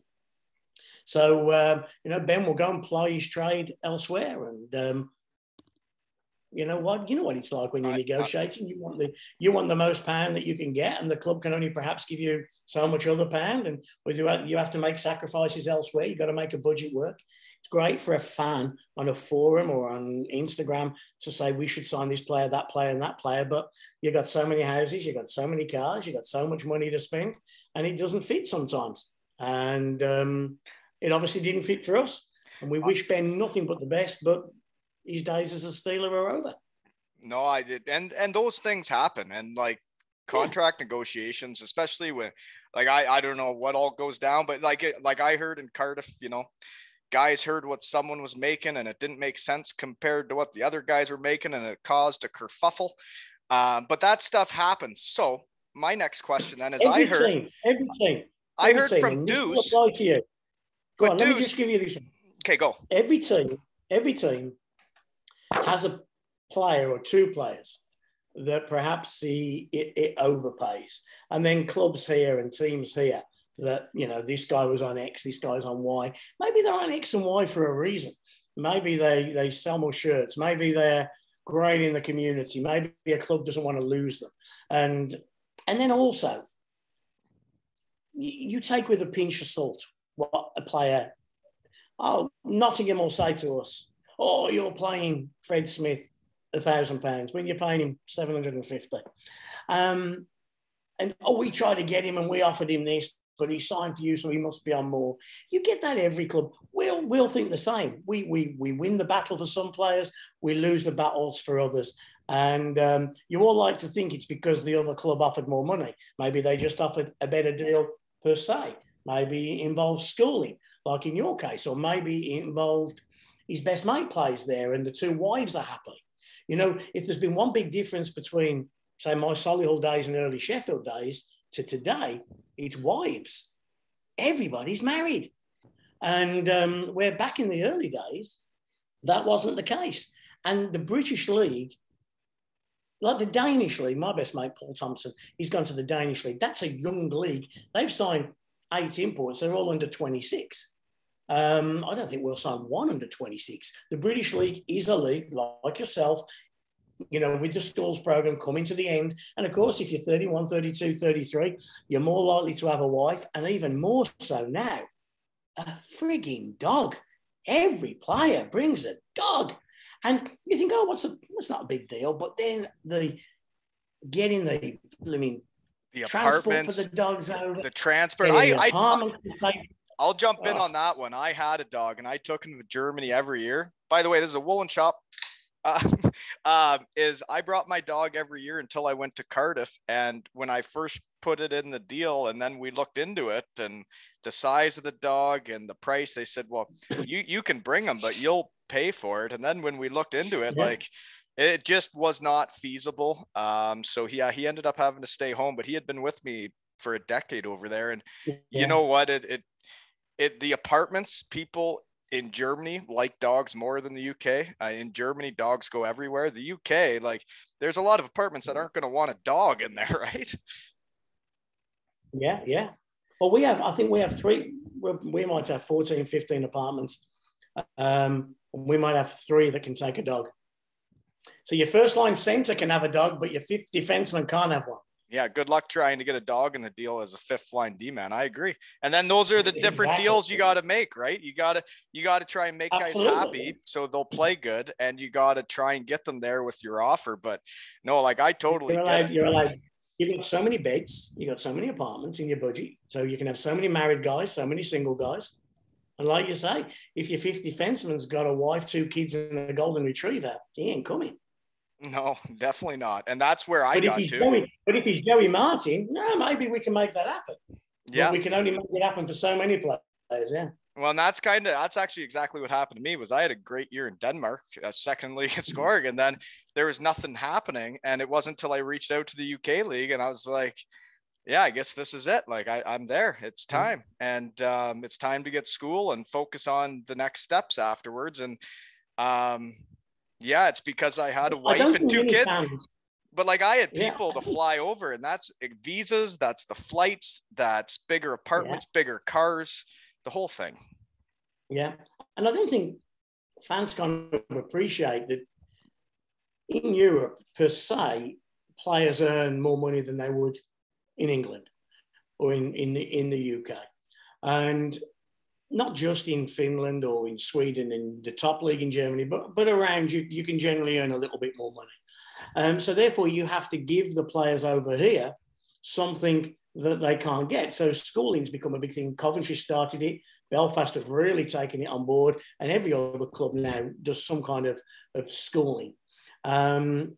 So, Ben will go and ply his trade elsewhere. And you know what it's like when you're negotiating. You want the most pound that you can get, and the club can only perhaps give you so much other pound. And you have to make sacrifices elsewhere. You've got to make a budget work. It's great for a fan on a forum or on Instagram to say we should sign this player, that player, and that player. But you've got so many houses, you've got so many cars, you've got so much money to spend, and it doesn't fit sometimes. And it obviously didn't fit for us. And we wish Ben nothing but the best, but his days as a Steeler are over. No, I did. And those things happen. And like contract negotiations, especially when I don't know what all goes down, but like I heard in Cardiff, guys heard what someone was making and it didn't make sense compared to what the other guys were making, and it caused a kerfuffle. But that stuff happens. So my next question then is every team. I heard from Deuce. Go on, let me just give you this one. Okay, go. Every team has a player or two players that perhaps it overpays. And then clubs here and teams here that, this guy was on X, this guy's on Y. Maybe they're on X and Y for a reason. Maybe they sell more shirts. Maybe they're great in the community. Maybe a club doesn't want to lose them. And then also, you take with a pinch of salt what a player, Nottingham will say to us, you're paying Fred Smith £1,000 when you're paying him 750. And we tried to get him and we offered him this, but he signed for you, so he must be on more. You get that every club. We'll think the same. We win the battle for some players, we lose the battles for others. And you all like to think it's because the other club offered more money. Maybe they just offered a better deal per se. Maybe it involves schooling, like in your case, or maybe it involved his best mate plays there and the two wives are happy. If there's been one big difference between, say, my Solihull days and early Sheffield days to today, it's wives. Everybody's married. And where back in the early days, that wasn't the case. And the British League, like the Danish League, my best mate, Paul Thompson, he's gone to the Danish League. That's a young league. They've signed 8 imports. They're all under 26. I don't think we'll sign one under 26. The British League is a league like yourself. with the schools program coming to the end. And of course, if you're 31, 32, 33, you're more likely to have a wife, and even more so now, a frigging dog. Every player brings a dog. And you think, oh, what's not a big deal? But then getting the transport for the dogs over, the transport. I'll jump in on that one. I had a dog, and I took him to Germany every year. By the way, this is a woolen shop. Is I brought my dog every year until I went to Cardiff, and when I first put it in the deal, and then we looked into it and the size of the dog and the price, they said, well, you can bring him, but you'll pay for it. And then when we looked into it, like, it just was not feasible. So he ended up having to stay home, but he had been with me for a decade over there. And you know what, the apartments, people in Germany like dogs more than the UK. In Germany, dogs go everywhere. The UK, like, there's a lot of apartments that aren't going to want a dog in there, right? Yeah. Well, I think we have three. We might have 14, 15 apartments. We might have three that can take a dog. So your first line center can have a dog, but your fifth defenseman can't have one. Yeah, good luck trying to get a dog in the deal as a fifth line D-man. I agree. And then those are the different deals you got to make, right? You got to try and make guys happy so they'll play good, and you got to try and get them there with your offer. But no, like, I totally you're allowed. You've got so many beds, you got so many apartments in your budget, so you can have so many married guys, so many single guys. And like you say, if your fifth defenseman's got a wife, 2 kids, and a golden retriever, he ain't coming. No, definitely not. And that's where I got to. But if he's Joey Martin, no, maybe we can make that happen. Yeah. But we can only make it happen for so many players, yeah. Well, and that's actually exactly what happened to me. Was I had a great year in Denmark, second league scoring, and then there was nothing happening. And it wasn't until I reached out to the UK league, and I was like, yeah, I guess this is it. Like, I'm there. It's time. And it's time to get school and focus on the next steps afterwards. And yeah, it's because I had a wife and 2 kids. But like, I had people to fly over, and that's visas, that's the flights, that's bigger apartments, bigger cars, the whole thing. Yeah. And I don't think fans kind of appreciate that in Europe, per se, players earn more money than they would in England or in the UK. And not just in Finland or in Sweden, in the top league in Germany, but around you can generally earn a little bit more money. So therefore, you have to give the players over here something that they can't get. So schooling's become a big thing. Coventry started it. Belfast have really taken it on board, and every other club now does some kind of schooling. And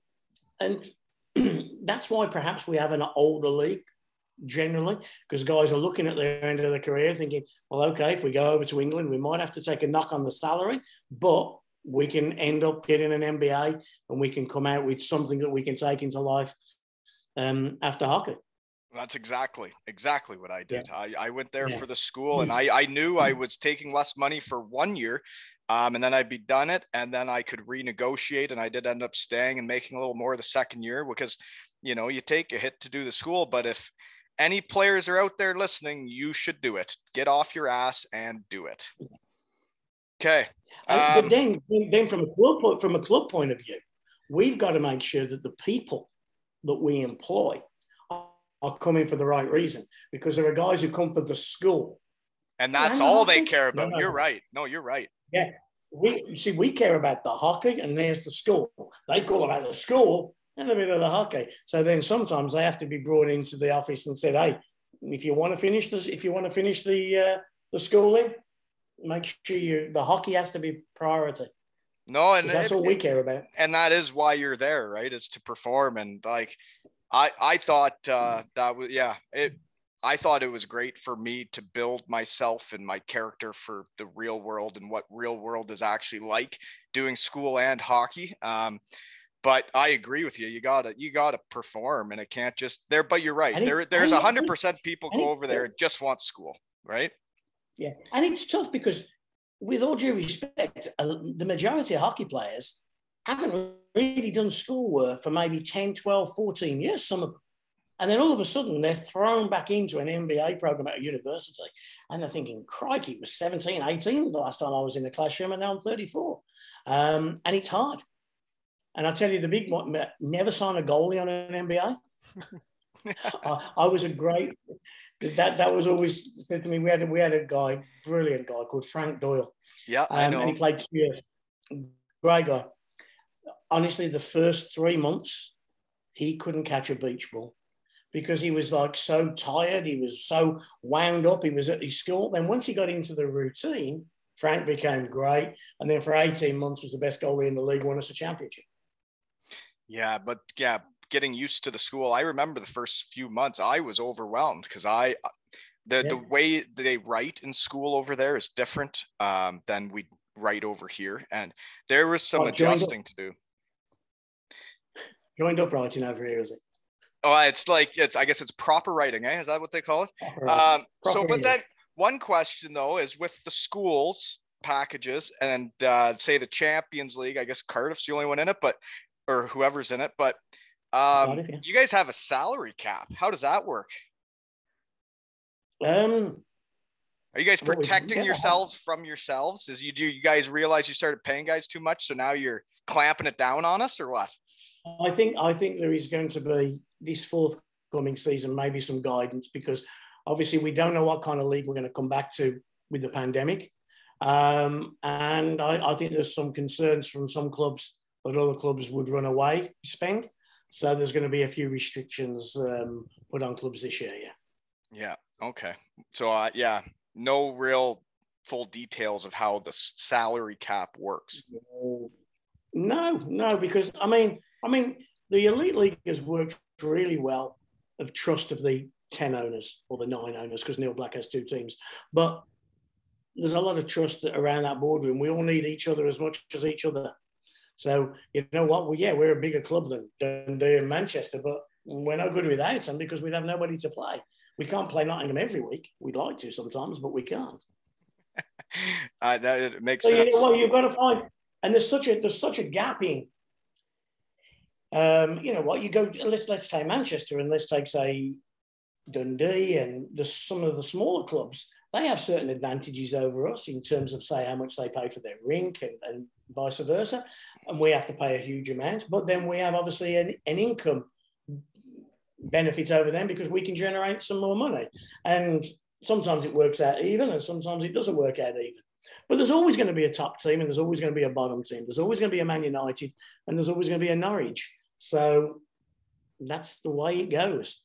that's why perhaps we have an older league generally, because guys are looking at their end of their career thinking, well, okay, if we go over to England, we might have to take a knock on the salary, but we can end up getting an MBA and we can come out with something that we can take into life after hockey. That's exactly what I did. Yeah. I went there for the school, and I knew I was taking less money for 1 year, and then I'd be done it, and then I could renegotiate, and I did end up staying and making a little more the second year, because, you know, you take a hit to do the school, but if any players are out there listening, you should do it. Get off your ass and do it. Okay. But then from a club point of view, we've got to make sure that the people that we employ are coming for the right reason, because there are guys who come for the school. And that's all they care about. No. You're right. No, you're right. Yeah. We care about the hockey, and there's the school. They call about the school and a bit of the hockey. So then sometimes they have to be brought into the office and said, hey, if you want to finish the schooling, make sure the hockey has to be priority. No, and that's all we care about. And that is why you're there, right? Is to perform. And like, I thought I thought it was great for me to build myself and my character for the real world and what real world is actually like, doing school and hockey. But I agree with you. You gotta perform, and it can't just there. But you're right. There's 100% people go over there and just want school, right? Yeah, and it's tough because, with all due respect, the majority of hockey players haven't really done schoolwork for maybe 10, 12, 14 years, some of them. And then all of a sudden, they're thrown back into an MBA program at a university. And they're thinking, crikey, it was 17, 18 the last time I was in the classroom, and now I'm 34. And it's hard. And I tell you, the big one, never sign a goalie on an NBA. I was a great, that was always said to me. We had a guy, brilliant guy called Frank Doyle. Yeah, I know. And he played 2 years. Great guy. Honestly, the first 3 months, he couldn't catch a beach ball because he was like so tired. He was so wound up. He was at his school. Then once he got into the routine, Frank became great. And then for 18 months was the best goalie in the league, won us a championship. Yeah, but yeah, getting used to the school. I remember the first few months I was overwhelmed because the way they write in school over there is different than we write over here. And there was some adjusting to do. Joined up writing over here, is it? Oh, I guess it's proper writing, eh? Is that what they call it? But then one question though is with the schools packages and say the Champions League, I guess Cardiff's the only one in it, or whoever's in it, but you guys have a salary cap. How does that work? Are you guys protecting yourselves from yourselves? You guys realize you started paying guys too much, so now you're clamping it down on us, or what? I think there is going to be this forthcoming season, maybe some guidance, because obviously we don't know what kind of league we're going to come back to with the pandemic. And I think there's some concerns from some clubs that other clubs would run away spend. So there's going to be a few restrictions put on clubs this year. Yeah. Okay. So no real full details of how the salary cap works. No, because I mean, the Elite League has worked really well of trust of the 10 owners or the 9 owners, because Neil Black has 2 teams. But there's a lot of trust around that boardroom. We all need each other as much as each other. So, you know what? We're a bigger club than Dundee and Manchester, but we're no good without them because we'd have nobody to play. We can't play Nottingham every week. We'd like to sometimes, but we can't. That makes sense. You know what? You've got to find, and there's such a gap in. You know what? You go. Let's take Manchester, and let's take, say, Dundee, and some of the smaller clubs. They have certain advantages over us in terms of, say, how much they pay for their rink and vice versa, and we have to pay a huge amount. But then we have obviously an income benefit over them because we can generate some more money. And sometimes it works out even, and sometimes it doesn't work out even. But there's always going to be a top team, and there's always going to be a bottom team. There's always going to be a Man United, and there's always going to be a Norwich. So that's the way it goes.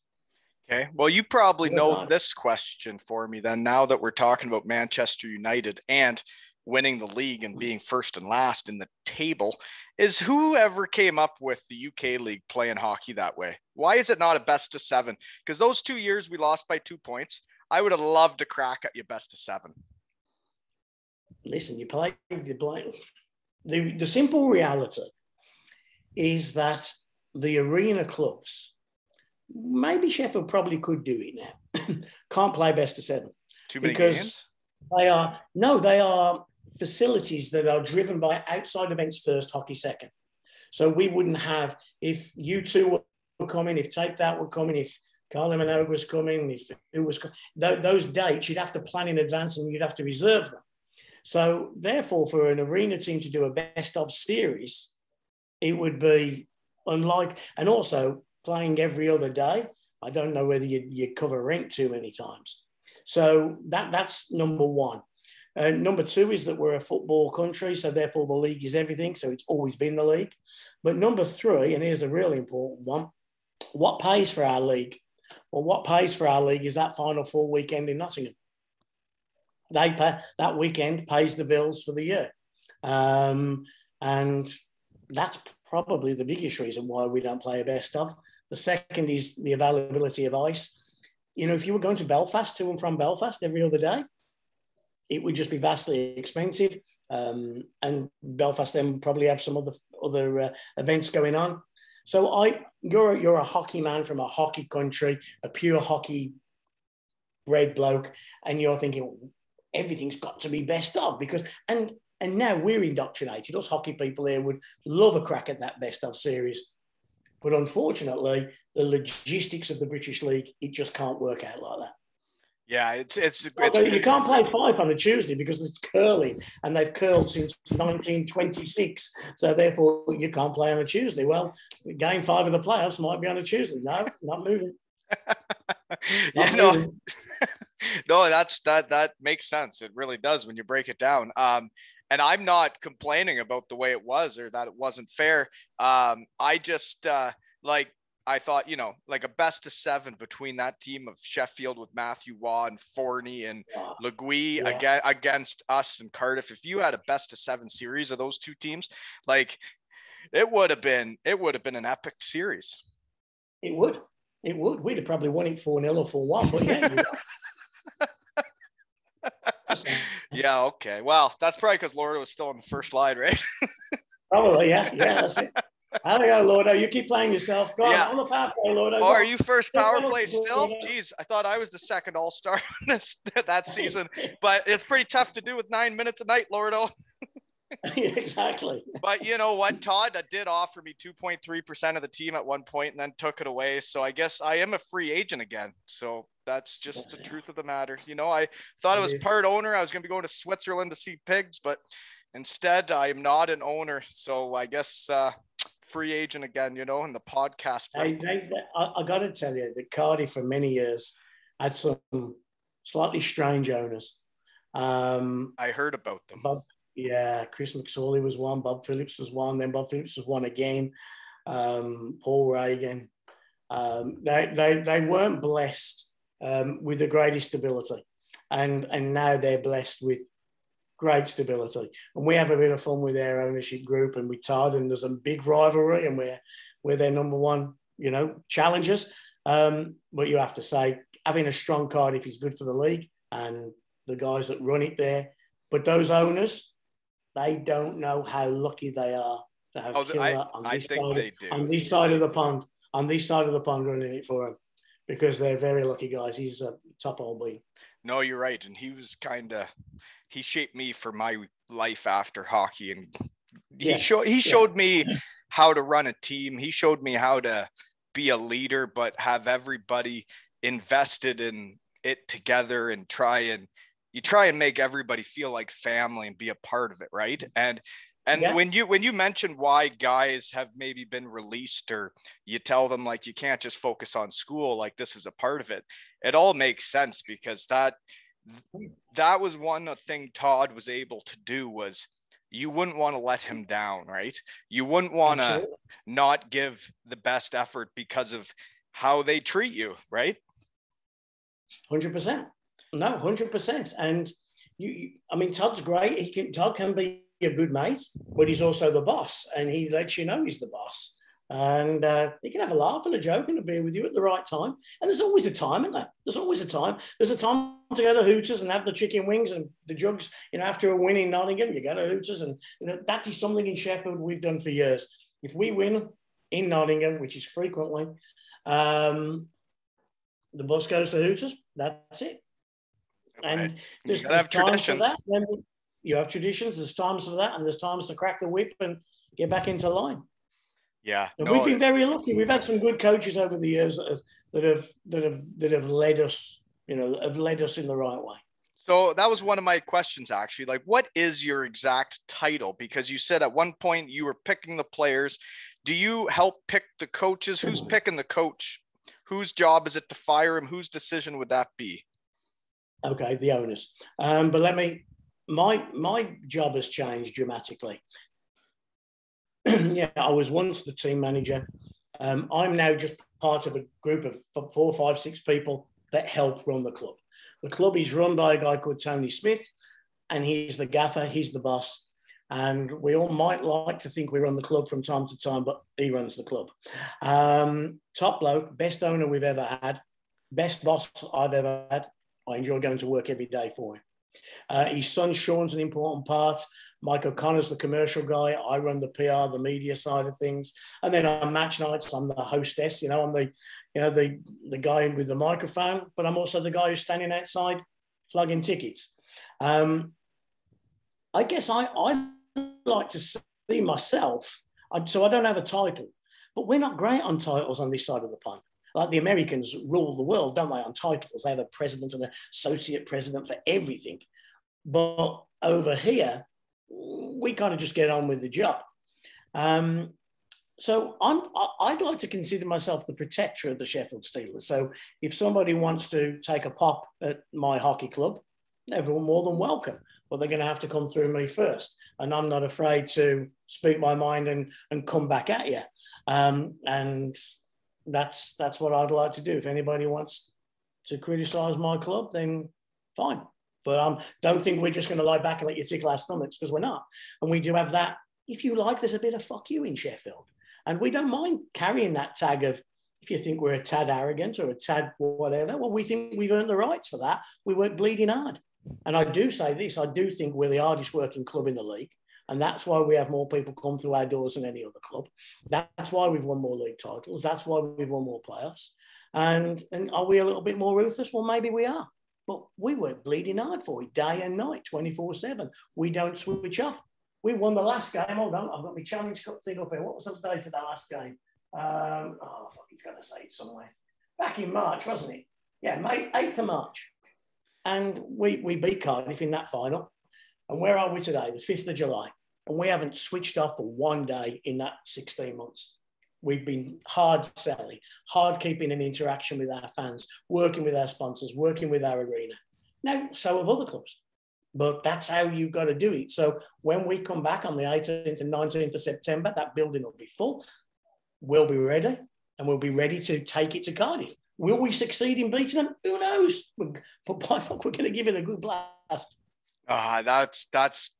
Okay. Well, you probably know this question for me then, now that we're talking about Manchester United and winning the league and being first and last in the table, is whoever came up with the UK league playing hockey that way? Why is it not a best of 7? Because those 2 years we lost by 2 points, I would have loved to crack at you best of 7. Listen, the simple reality is that the arena clubs, maybe Sheffield probably could do it now, can't play best of 7. Too many games? They are facilities that are driven by outside events first, hockey second. So we wouldn't have, if U2 were coming, if Take That were coming, if Carly Minogue was coming, if it was those dates, you'd have to plan in advance and you'd have to reserve them. So therefore, for an arena team to do a best of series, it would be unlike, and also playing every other day. I don't know whether you cover rink too many times. So that's number one. Number 2 is that we're a football country, so therefore the league is everything. So it's always been the league. But number 3, and here's the really important one, what pays for our league? Well, what pays for our league is that final full weekend in Nottingham. That weekend pays the bills for the year. And that's probably the biggest reason why we don't play a best of. The second is the availability of ice. You know, if you were going to Belfast, to and from Belfast every other day, it would just be vastly expensive. And Belfast then probably have some other events going on. So you're a hockey man from a hockey country, a pure hockey bred bloke, and you're thinking everything's got to be best of because and now we're indoctrinated. Us hockey people here would love a crack at that best of series. But unfortunately, the logistics of the British League, it just can't work out like that. Yeah, it's You can't play five on a Tuesday because it's curling, and they've curled since 1926. So therefore, you can't play on a Tuesday. Well, game 5 of the playoffs might be on a Tuesday. No, not moving. Not moving. No, that makes sense. It really does when you break it down. And I'm not complaining about the way it was or that it wasn't fair. I just I thought, like a best of 7 between that team of Sheffield with Matthew Waugh and Forney and Legui against us and Cardiff. If you had a best of 7 series of those two teams, like it would have been an epic series. It would. We'd have probably won it 4-0 or 4-1, but yeah. Yeah, okay. Well, that's probably because Lordo was still on the first slide, right? Probably, yeah. That's it. How do you go, Lordo? You keep playing yourself. Go on the power play, Lordo. Oh, are you first power play still? Jeez, I thought I was the second all-star that season, but it's pretty tough to do with 9 minutes a night, Lordo. Exactly. But you know what, Todd did offer me 2.3% of the team at one point and then took it away. So I guess I am a free agent again. So that's just the truth of the matter. I thought I was part owner. I was going to be going to Switzerland to see pigs, but instead I am not an owner. So I guess free agent again, in the podcast. I got to tell you that Cardiff for many years had some slightly strange owners. I heard about them. Chris McSorley was one, Bob Phillips was one, then Bob Phillips was one again, Paul Reagan. They weren't blessed with the greatest stability, and now they're blessed with great stability. And we have a bit of fun with their ownership group and with Todd, and there's a big rivalry, and we're their number one, challengers. But you have to say, having a strong Cardiff is good for the league and the guys that run it there. But those owners, they don't know how lucky they are to have Killer on this side of the pond running it for them, because they're very lucky guys. He's a top old boy. No, you're right. And he shaped me for my life after hockey. And he showed me how to run a team. He showed me how to be a leader, but have everybody invested in it together and try and make everybody feel like family and be a part of it. Right. And when you mentioned why guys have maybe been released, or you tell them like, you can't just focus on school, like this is a part of it. It all makes sense, because that was one thing Todd was able to do, was you wouldn't want to let him down, right? You wouldn't want to not give the best effort because of how they treat you, right? 100%. No, 100%. And Todd's great. Todd can be a good mate, but he's also the boss, and he lets you know he's the boss. And he can have a laugh and a joke and a beer with you at the right time. And there's always a time, isn't there? There's always a time. There's a time to go to Hooters and have the chicken wings and the jugs. After a win in Nottingham, you go to Hooters, and that is something in Sheffield we've done for years. If we win in Nottingham, which is frequently, the bus goes to Hooters. That's it. And there's times for that. You have traditions. There's times for that, and there's times to crack the whip and get back into line. Yeah, we've been very lucky. We've had some good coaches over the years that have led us, have led us in the right way. So that was one of my questions, actually. Like, what is your exact title? Because you said at one point you were picking the players. Do you help pick the coaches? Who's picking the coach? Whose job is it to fire him? Whose decision would that be? Okay, the owners. But my job has changed dramatically. I was once the team manager. I'm now just part of a group of 4, 5, 6 people that help run the club. The club is run by a guy called Tony Smith, and he's the gaffer, he's the boss. And we all might like to think we run the club from time to time, but he runs the club. Top bloke, best owner we've ever had, best boss I've ever had. I enjoy going to work every day for him. His son Sean's an important part. Mike O'Connor's the commercial guy. I run the PR, the media side of things. And then on match nights, I'm the hostess. I'm the guy with the microphone, but I'm also the guy who's standing outside plugging tickets. I guess I like to see myself, so I don't have a title, but we're not great on titles on this side of the pond. like the Americans rule the world, don't they, on titles? They have a president and an associate president for everything. But over here, we kind of just get on with the job. So I'd like to consider myself the protector of the Sheffield Steelers. So if somebody wants to take a pop at my hockey club, they're more than welcome. But they're going to have to come through me first. And I'm not afraid to speak my mind and come back at you. And that's what I'd like to do. If anybody wants to criticise my club, then fine. But don't think we're just going to lie back and let you tickle our stomachs, because we're not. And we do have that. If you like, there's a bit of fuck you in Sheffield. And we don't mind carrying that tag of, if you think we're a tad arrogant or a tad whatever, well, we think we've earned the rights for that. We work bleeding hard. And I do say this, I do think we're the hardest working club in the league. And that's why we have more people come through our doors than any other club. That's why we've won more league titles. That's why we've won more playoffs. And are we a little bit more ruthless? Well, maybe we are. But we work bleeding hard for it, day and night, 24/7. We don't switch off. We won the last game. Hold on, I've got my Challenge Cup thing up here. What was the date of that last game? He's going to say it somewhere. Back in March, wasn't it? Yeah, 8th of March. And we beat Cardiff in that final. And where are we today? The 5th of July. And we haven't switched off for one day in that 16 months. We've been hard selling, hard keeping an interaction with our fans, working with our sponsors, working with our arena. Now, so have other clubs. But that's how you've got to do it. So when we come back on the 18th and 19th of September, that building will be full. We'll be ready, and we'll be ready to take it to Cardiff. Will we succeed in beating them? Who knows? But by fuck, we're going to give it a good blast. That's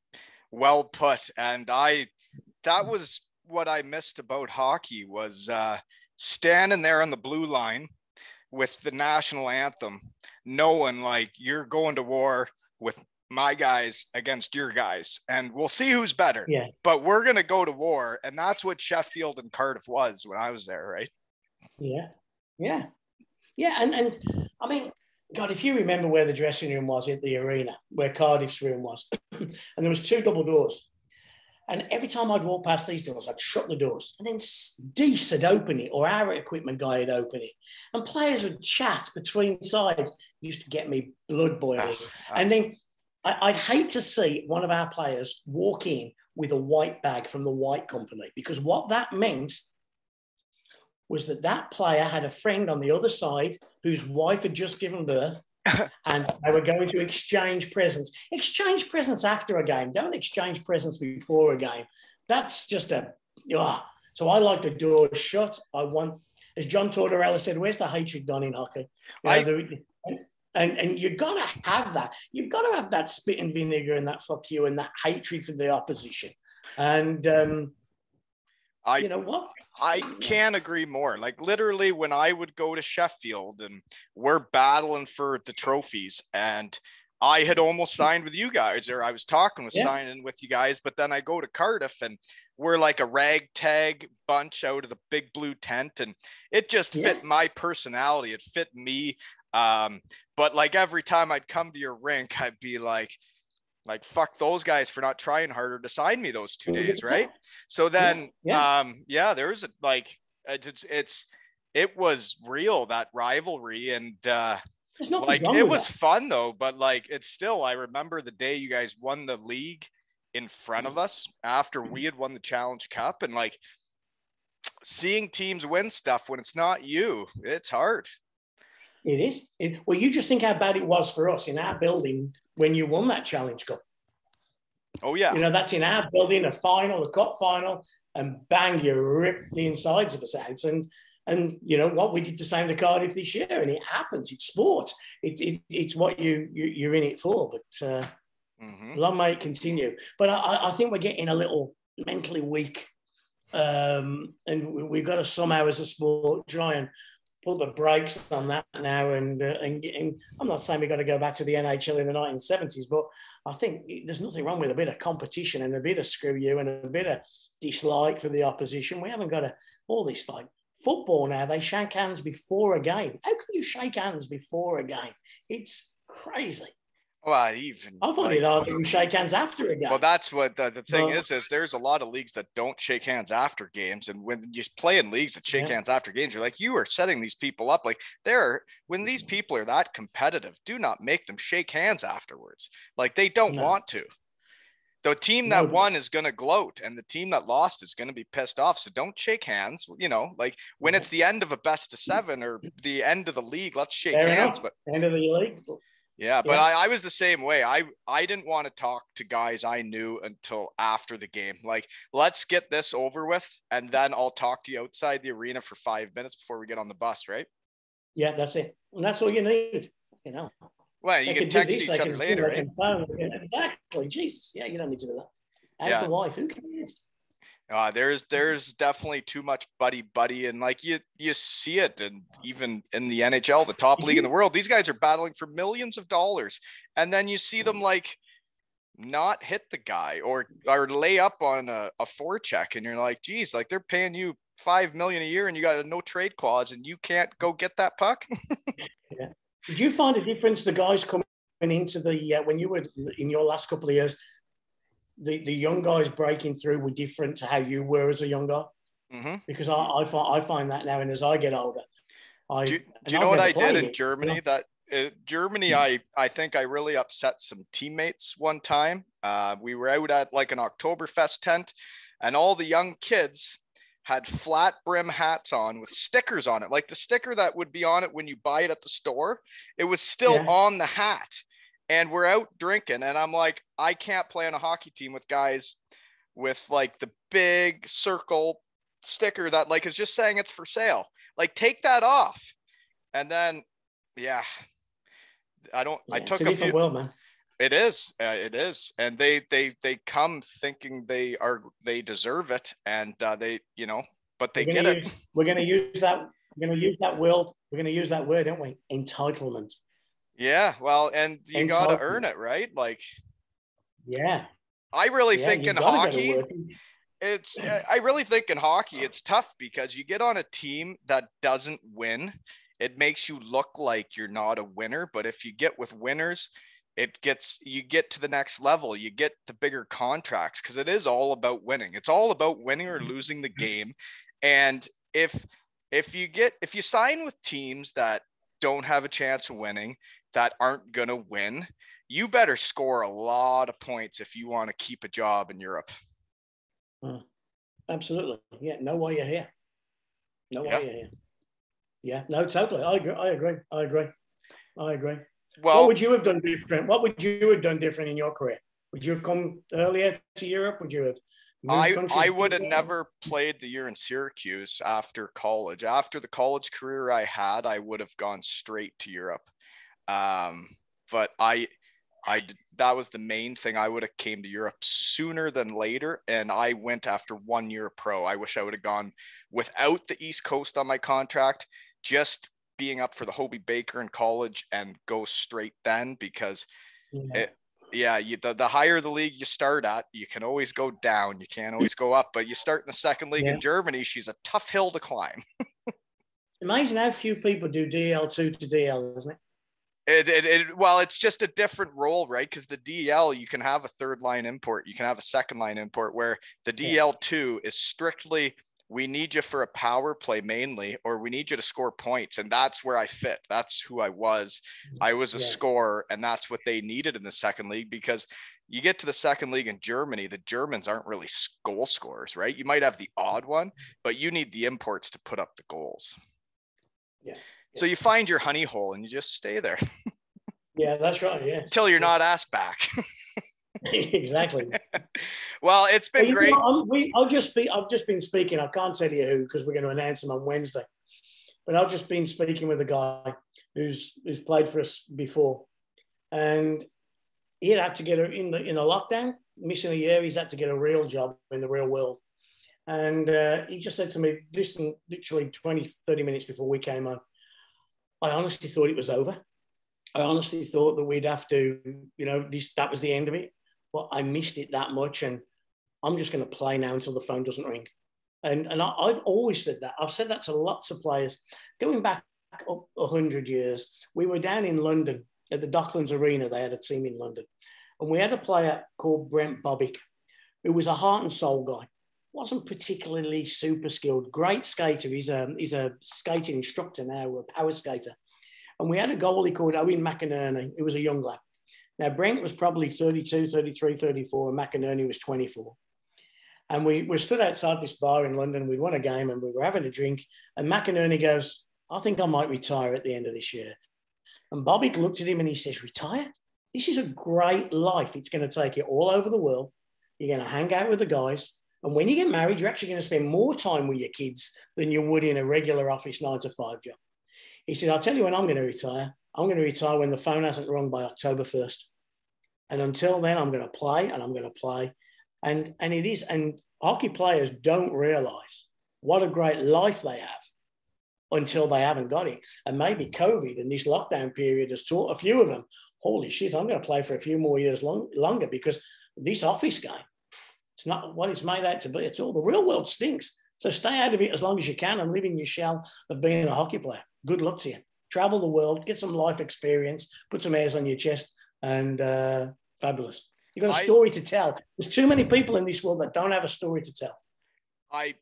well put. And that was what I missed about hockey, was standing there on the blue line with the national anthem, knowing like you're going to war with my guys against your guys, and we'll see who's better. Yeah. But we're going to go to war. And that's what Sheffield and Cardiff was when I was there, right? Yeah. And I mean, God, if you remember where the dressing room was at the arena, where Cardiff's room was, and there was 2 double doors. And every time I'd walk past these doors, I'd shut the doors. And then Deese would open it, or our equipment guy would open it. And players would chat between sides. It used to get me blood boiling. And then I'd hate to see one of our players walk in with a white bag from the white company, because what that meant was that player had a friend on the other side whose wife had just given birth, and they were going to exchange presents. Exchange presents after a game. Don't exchange presents before a game. That's just So I like the doors shut. I want, as John Tortorella said, where's the hatred done in hockey? And you've got to have that. You've got to have that spit and vinegar and that fuck you and that hatred for the opposition. And you know what? I can't agree more. Like literally when I would go to Sheffield and we're battling for the trophies, and I had almost signed with you guys, or I was talking with signing with you guys, but then I go to Cardiff and we're like a ragtag bunch out of the big blue tent, and it just fit my personality. It fit me. But like every time I'd come to your rink, I'd be like fuck those guys for not trying harder to sign me those 2 days, right? So then there's it was real, that rivalry, and like it was fun though, but like it's still, I remember the day you guys won the league in front of us after we had won the Challenge Cup, and like seeing teams win stuff when it's not you, it's hard. It is. Well, you just think how bad it was for us in our building when you won that Challenge Cup. Oh, yeah. You know, that's in our building, a final, a cup final, and bang, you rip the insides of us out. And you know what? We did the same to Cardiff this year, and it happens. It's sport. It's what you're in it for. But long may it continue. But I think we're getting a little mentally weak. And we've got to somehow, as a sport, try and put the brakes on that now. And I'm not saying we've got to go back to the NHL in the 1970s, but I think there's nothing wrong with a bit of competition and a bit of screw you and a bit of dislike for the opposition. We haven't got all this like football now. They shake hands before a game. How can you shake hands before a game? It's crazy. Well, even I find it hard to shake hands after a game. Well, that's what the thing is there's a lot of leagues that don't shake hands after games. And when you play in leagues that shake hands after games, you're like, you are setting these people up. Like when these people are that competitive, do not make them shake hands afterwards. Like they don't want to. The team that won is going to gloat and the team that lost is going to be pissed off. So don't shake hands. Like when it's the end of a best of 7 or the end of the league, let's shake hands. But end of the league. Yeah, but I was the same way. I didn't want to talk to guys I knew until after the game. Like, let's get this over with, and then I'll talk to you outside the arena for 5 minutes before we get on the bus, right? Yeah, that's it. And that's all you need, Well, you can text each other later, right? Exactly. Jesus. Yeah, you don't need to do that. As the wife, who cares? There's definitely too much buddy, and like you see it, and even in the NHL, the top league in the world, these guys are battling for millions of dollars, and then you see them like not hit the guy or lay up on a forecheck, and you're like, geez, like they're paying you $5 million a year, and you got a no trade clause, and you can't go get that puck. Yeah. Did you find a difference? The guys coming into the when you were in your last couple of years. The young guys breaking through were different to how you were as a young guy, because I find that now, and as I get older, do you know what I did in Germany? Germany, I think I really upset some teammates one time. We were out at like an Oktoberfest tent, and all the young kids had flat brim hats on with stickers on it, like the sticker that would be on it when you buy it at the store. It was still on the hat. And we're out drinking, and I'm like, I can't play on a hockey team with guys with like the big circle sticker that like is just saying it's for sale. Like, take that off. And then, I took a different world, man. It is, and they come thinking they deserve it, and but they get it. We're going to use that. We're going to use that word. We're going to use that word, aren't we? Entitlement. Yeah, well, and you got to earn it, right? Like, I really think in hockey, I really think in hockey, it's tough because you get on a team that doesn't win. It makes you look like you're not a winner. But if you get with winners, you get to the next level. You get the bigger contracts because it is all about winning. It's all about winning or losing the game. And if you sign with teams that don't have a chance of winning, that aren't going to win, you better score a lot of points if you want to keep a job in Europe. Absolutely. Yeah. No way you're here. No way you're here. Yeah. No, totally. I agree. Well, what would you have done different? What would you have done different in your career? Would you have come earlier to Europe? Would you have? I would have never played the year in Syracuse after college. After the college career I had, I would have gone straight to Europe. But that was the main thing. I would have came to Europe sooner than later. And I went after 1 year pro. I wish I would have gone without the East Coast on my contract, just being up for the Hobie Baker in college and go straight then, because the higher the league you start at, you can always go down. You can't always go up, but you start in the second league in Germany, she's a tough hill to climb. Amazing how few people do DL2 to DL, isn't it? Well, it's just a different role, right? Because the DL, you can have a third line import, you can have a second line import, where the DL2 is strictly, we need you for a power play mainly, or we need you to score points. And that's where I fit. That's who I was. I was a scorer, and that's what they needed in the second league, because you get to the second league in Germany, the Germans aren't really goal scorers, right? You might have the odd one, but you need the imports to put up the goals. Yeah. So you find your honey hole and you just stay there. Yeah, that's right. Yeah. Until you're not asked back. Exactly. Well, it's been great. I've just been speaking. I can't tell you who, because we're going to announce him on Wednesday. But I've just been speaking with a guy who's played for us before, and he had to get in a lockdown, missing a year. He's had to get a real job in the real world. And he just said to me, literally 20, 30 minutes before we came on, I honestly thought it was over. I honestly thought that we'd have to, that was the end of it. But I missed it that much, and I'm just going to play now until the phone doesn't ring. And I've always said that. I've said that to lots of players. Going back up 100 years, we were down in London at the Docklands Arena. They had a team in London. And we had a player called Brent Bobick, who was a heart and soul guy. Wasn't particularly super skilled. Great skater. He's a skating instructor now, a power skater. And we had a goalie called Owen McInerney, who was a young lad. Now, Brent was probably 32, 33, 34, and McInerney was 24. And we stood outside this bar in London. We'd won a game and we were having a drink. And McInerney goes, I think I might retire at the end of this year. And Bobick looked at him and he says, retire? This is a great life. It's going to take you all over the world. You're going to hang out with the guys. And when you get married, you're actually going to spend more time with your kids than you would in a regular office 9-to-5 job. He said, I'll tell you when I'm going to retire. I'm going to retire when the phone hasn't rung by October 1st. And until then, I'm going to play and I'm going to play. And it is, and hockey players don't realise what a great life they have until they haven't got it. And maybe COVID and this lockdown period has taught a few of them, holy shit, I'm going to play for a few more years longer because this office game, it's not what it's made out to be at all. The real world stinks. So stay out of it as long as you can and live in your shell of being a hockey player. Good luck to you. Travel the world, get some life experience, put some hairs on your chest, and fabulous. You've got a story to tell. There's too many people in this world that don't have a story to tell. I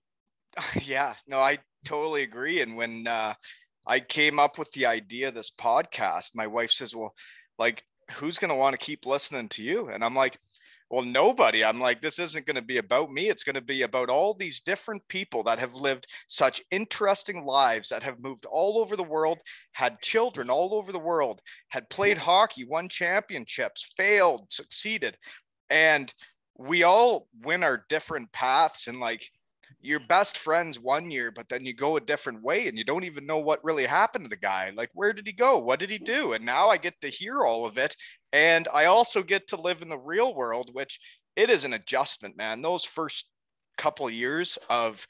totally agree. And when I came up with the idea of this podcast, my wife says, well, like, who's going to want to keep listening to you? And I'm like, well, nobody. I'm like, this isn't going to be about me. It's going to be about all these different people that have lived such interesting lives, that have moved all over the world, had children all over the world, had played hockey, won championships, failed, succeeded. And we all went our different paths. And like, you're best friends one year, but then you go a different way and you don't even know what really happened to the guy. Like, where did he go? What did he do? And now I get to hear all of it. And I also get to live in the real world, which it is an adjustment, man. Those first couple of years of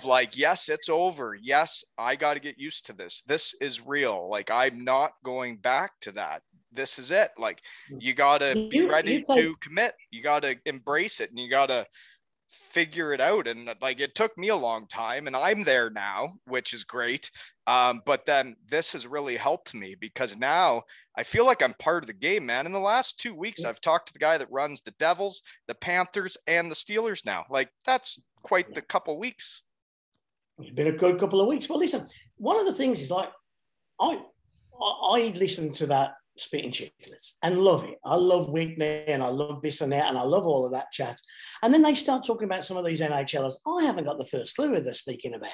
like, yes, it's over. Yes, I got to get used to this. This is real. Like, I'm not going back to that. This is it. Like, you got to be ready to commit. You got to embrace it, and you got to figure it out. And like, it took me a long time, and I'm there now, which is great. But then this has really helped me because now I feel like I'm part of the game, man. In the last 2 weeks, I've talked to the guy that runs the Devils, the Panthers, and the Steelers now. Like, that's quite the couple of weeks. It's been a good couple of weeks. Well, listen, one of the things is like, I listen to that Spitting Chicklets and love it. I love Whitney and I love this and that and I love all of that chat. And then they start talking about some of these NHLers. I haven't got the first clue what they're speaking about.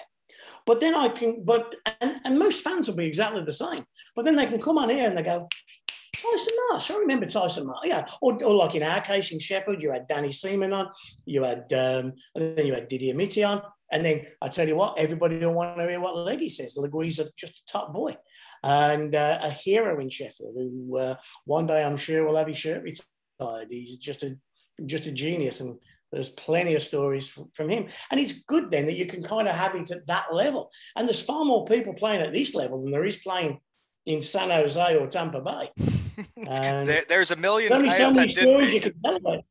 But then and most fans will be exactly the same. But then they can come on here and they go, Tyson Marsh. I remember Tyson Marsh. Yeah. Or like in our case in Sheffield, you had Danny Seaman on, you had, and then you had Didier Mitti on. And then I tell you what, everybody will want to hear what Leggy says. Legui's just a top boy and a hero in Sheffield who one day I'm sure will have his shirt retired. He's just a genius, and there's plenty of stories from him. And it's good then that you can kind of have it at that level. And there's far more people playing at this level than there is playing in San Jose or Tampa Bay. And there's a million guys so that didn't you can tell about.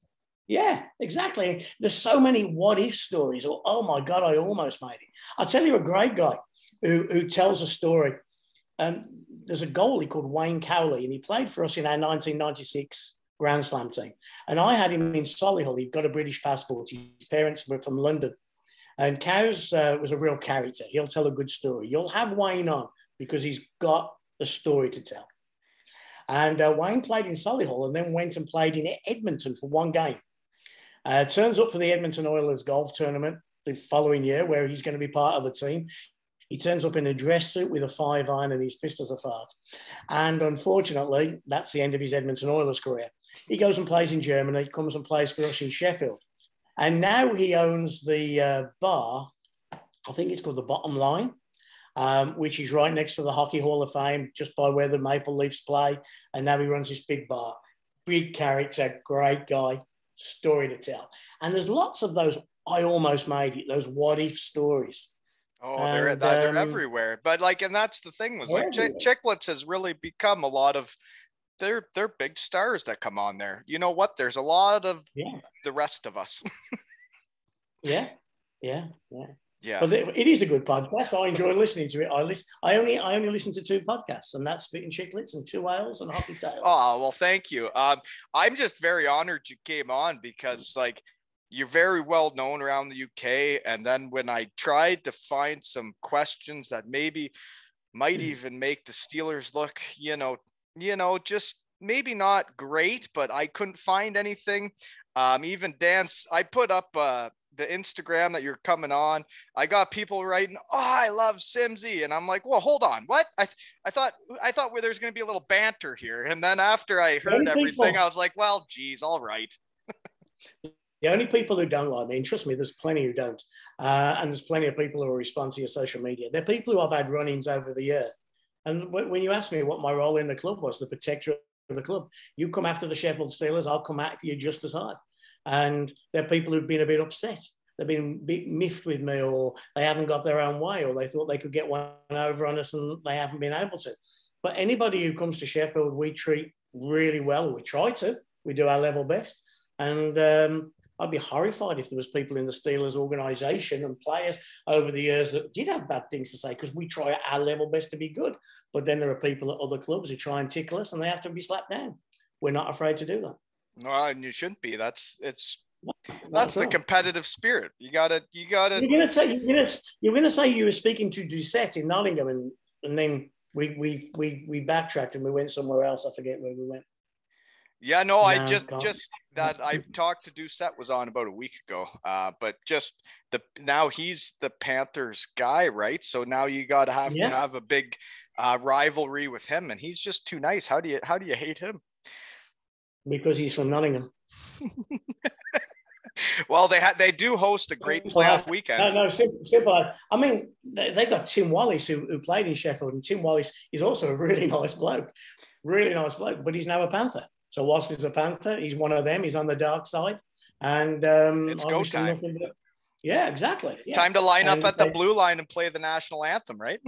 Yeah, exactly. There's so many what-if stories. Or, oh, my God, I almost made it. I'll tell you a great guy who tells a story. There's a goalie called Wayne Cowley, and he played for us in our 1996 Grand Slam team. And I had him in Solihull. He'd got a British passport. His parents were from London. And Cows was a real character. He'll tell a good story. You'll have Wayne on because he's got a story to tell. And Wayne played in Solihull and then went and played in Edmonton for one game. Turns up for the Edmonton Oilers golf tournament the following year, where he's going to be part of the team. He turns up in a dress suit with a 5-iron and he's pissed as a fart. And unfortunately, that's the end of his Edmonton Oilers career. He goes and plays in Germany, comes and plays for us in Sheffield. And now he owns the bar, I think it's called the Bottom Line, which is right next to the Hockey Hall of Fame, just by where the Maple Leafs play. And now he runs this big bar. Big character, great guy. Story to tell. And there's lots of those I almost made it, those what-if stories. Oh, they're everywhere. But like, and that's the thing was like Chicklets has really become a lot of they're big stars that come on there. You know what? There's a lot of the rest of us. Yeah. Yeah. But it is a good podcast. I enjoy listening to it. I only listen to 2 podcasts, and that's Spitting Chicklets and 2 Ales and Hockey Tales. Oh, well, thank you. I'm just very honored you came on because, like, you're very well known around the UK. And then when I tried to find some questions that maybe might even make the Steelers look, just maybe not great, but I couldn't find anything. Even Dance, I put up the Instagram that you're coming on. I got people writing, "Oh, I love Simsy," and I'm like, "Well, hold on, what? I thought there's going to be a little banter here." And then after I heard everything, I was like, "Well, geez, all right." The only people who don't like me, and trust me, there's plenty who don't, and there's plenty of people who respond to your social media. They're people who I've had run-ins over the year. And when you ask me what my role in the club was, the protector of the club, you come after the Sheffield Steelers, I'll come after you just as hard. And there are people who've been a bit upset. They've been a bit miffed with me, or they haven't got their own way, or they thought they could get one over on us and they haven't been able to. But anybody who comes to Sheffield, we treat really well. We try to. We do our level best. And I'd be horrified if there was people in the Steelers organisation and players over the years that did have bad things to say, because we try our level best to be good. But then there are people at other clubs who try and tickle us, and they have to be slapped down. We're not afraid to do that. No, and you shouldn't be. That's the competitive spirit. You gotta. You're gonna say you were speaking to Doucette in Nottingham, and then we backtracked and we went somewhere else. I forget where we went. Yeah, no, I just that I talked to Doucette was on about a week ago. But just now he's the Panthers guy, right? So now you gotta have to have a big rivalry with him, and he's just too nice. How do you hate him? Because he's from Nottingham. Well, they do host a great playoff weekend. No, simple. I mean, they got Tim Wallace who played in Sheffield, and Tim Wallace is also a really nice bloke, but he's now a Panther. So whilst he's a Panther, he's one of them. He's on the dark side, and it's go time. Yeah, exactly. Yeah. Time to line up at the blue line and play the national anthem, right?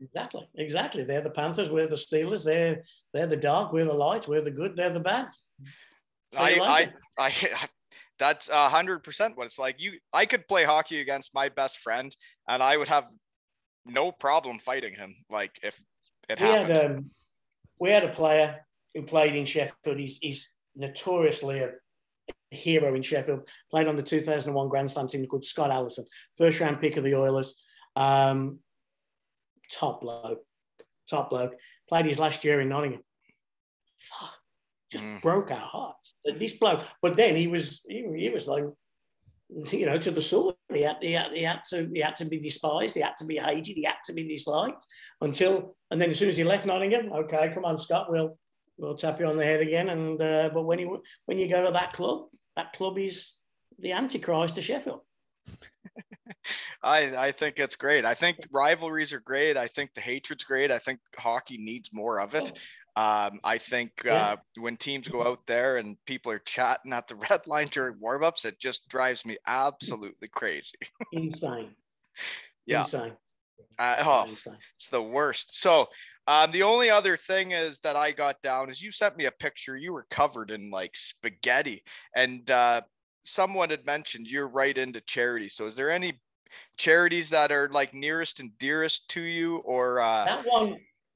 Exactly. They're the Panthers. We're the Steelers. They're the dark. We're the light. We're the good. They're the bad. That's 100% what it's like. I could play hockey against my best friend, and I would have no problem fighting him. Like if it happened. We had a player who played in Sheffield. He's notoriously a hero in Sheffield. Played on the 2001 Grand Slam team called Scott Allison, first round pick of the Oilers. Top bloke. Played his last year in Nottingham. Fuck. Just broke our hearts. This bloke, but then he was like, to the sword. He had to be despised. He had to be hated. He had to be disliked and then as soon as he left Nottingham, okay, come on, Scott, we'll tap you on the head again. And but when you go to that club is the Antichrist to Sheffield. I think it's great. I think rivalries are great. I think the hatred's great. I think hockey needs more of it. I think when teams go out there and people are chatting at the red line during warm-ups, it just drives me absolutely crazy. Insane. Yeah. Insane. Insane. It's the worst. So the only other thing is that I got down is you sent me a picture. You were covered in like spaghetti, and someone had mentioned you're right into charity. So is there any charities that are like nearest and dearest to you, or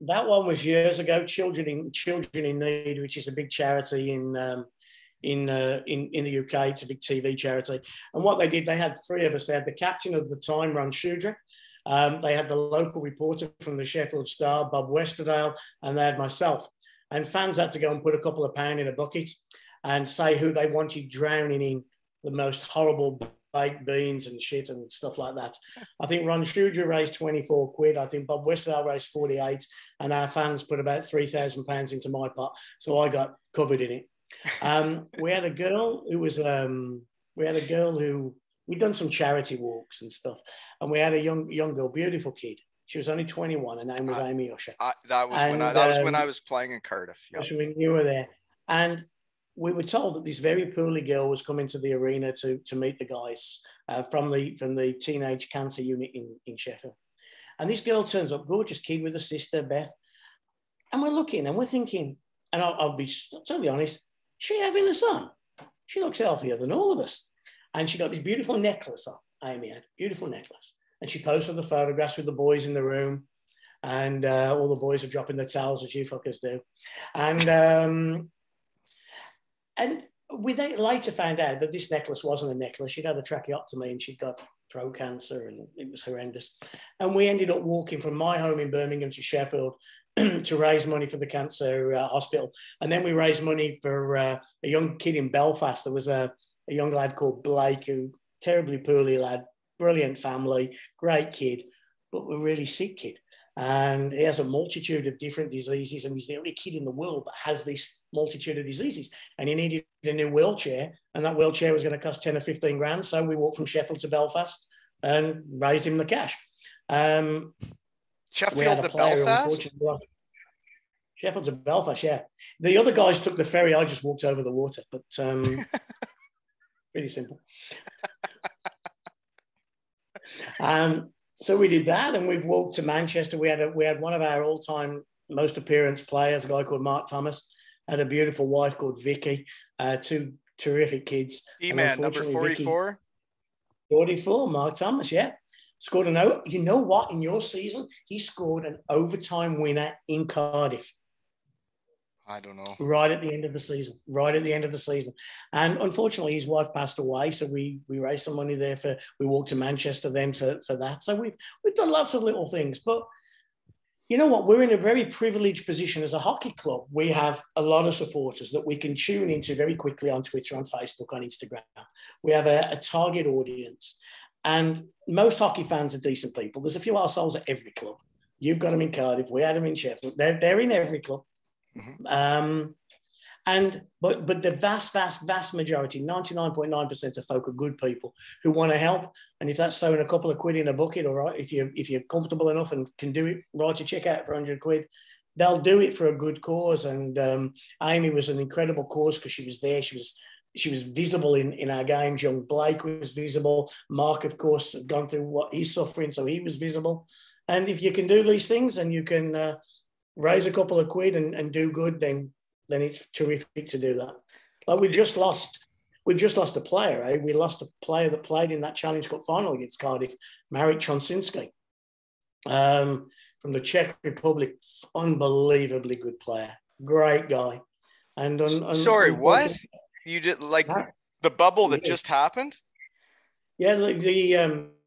That one was years ago. Children in Need, which is a big charity in the UK. It's a big TV charity. And what they did, they had 3 of us. They had the captain of the time, Ron Shudra. They had the local reporter from the Sheffield Star, Bob Westerdale, and they had myself. And fans had to go and put a couple of pounds in a bucket and say who they wanted drowning in the most horrible baked beans and shit and stuff like that. I think Ron Shudra raised 24 quid. I think Bob Westerdale raised 48, and our fans put about £3,000 into my pot, so I got covered in it. We had a girl who we'd done some charity walks and stuff, and we had a young girl, beautiful kid. She was only 21. Her name was Amy Usher. That was when I was playing in Cardiff. Yep. When you were there, and we were told that this very poorly girl was coming to the arena to meet the guys from the teenage cancer unit in Sheffield. And this girl turns up, gorgeous kid with a sister, Beth. And we're looking and we're thinking, and I'll be totally honest, she having a son? She looks healthier than all of us. And she got this beautiful necklace on. Amy had. Beautiful necklace. And she posted the photographs with the boys in the room. And all the boys are dropping their towels, as you fuckers do. And we later found out that this necklace wasn't a necklace. She'd had a tracheotomy and she'd got throat cancer, and it was horrendous. And we ended up walking from my home in Birmingham to Sheffield to raise money for the cancer hospital. And then we raised money for a young kid in Belfast. There was a young lad called Blake, who terribly poorly lad, brilliant family, great kid, but a really sick kid. And he has a multitude of different diseases, and he's the only kid in the world that has this multitude of diseases. And he needed a new wheelchair, and that wheelchair was going to cost 10 or 15 grand. So we walked from Sheffield to Belfast and raised him the cash. Sheffield to Belfast? Sheffield to Belfast, yeah. The other guys took the ferry. I just walked over the water, but pretty simple. So we did that, and we've walked to Manchester. We had one of our all-time most appearance players, a guy called Mark Thomas, had a beautiful wife called Vicky, two terrific kids. D-man, number 44? 44, Mark Thomas, yeah. Scored you know what? In your season, he scored an overtime winner in Cardiff. I don't know. Right at the end of the season. And unfortunately, his wife passed away. So we raised some money there we walked to Manchester then for that. So we've done lots of little things. But you know what? We're in a very privileged position as a hockey club. We have a lot of supporters that we can tune into very quickly on Twitter, on Facebook, on Instagram. We have a target audience. And most hockey fans are decent people. There's a few arseholes at every club. You've got them in Cardiff. We had them in Sheffield. They're in every club. Mm-hmm. But the vast majority, 99.9% of folk are good people who want to help. And if that's throwing a couple of quid in a bucket, all right, if you're comfortable enough and can do it, write a check out for 100 quid, they'll do it for a good cause. And Amy was an incredible cause because she was there. She was visible in our games. Young Blake was visible. Mark, of course, had gone through what he's suffering, so he was visible. And if you can do these things and you can raise a couple of quid and do good, then it's terrific to do that. Like we've just lost a player. We lost a player that played in that Challenge Cup final against Cardiff, Marek Tronsinski, from the Czech Republic. Unbelievably good player, great guy. And sorry, what you did the bubble that just happened? Yeah,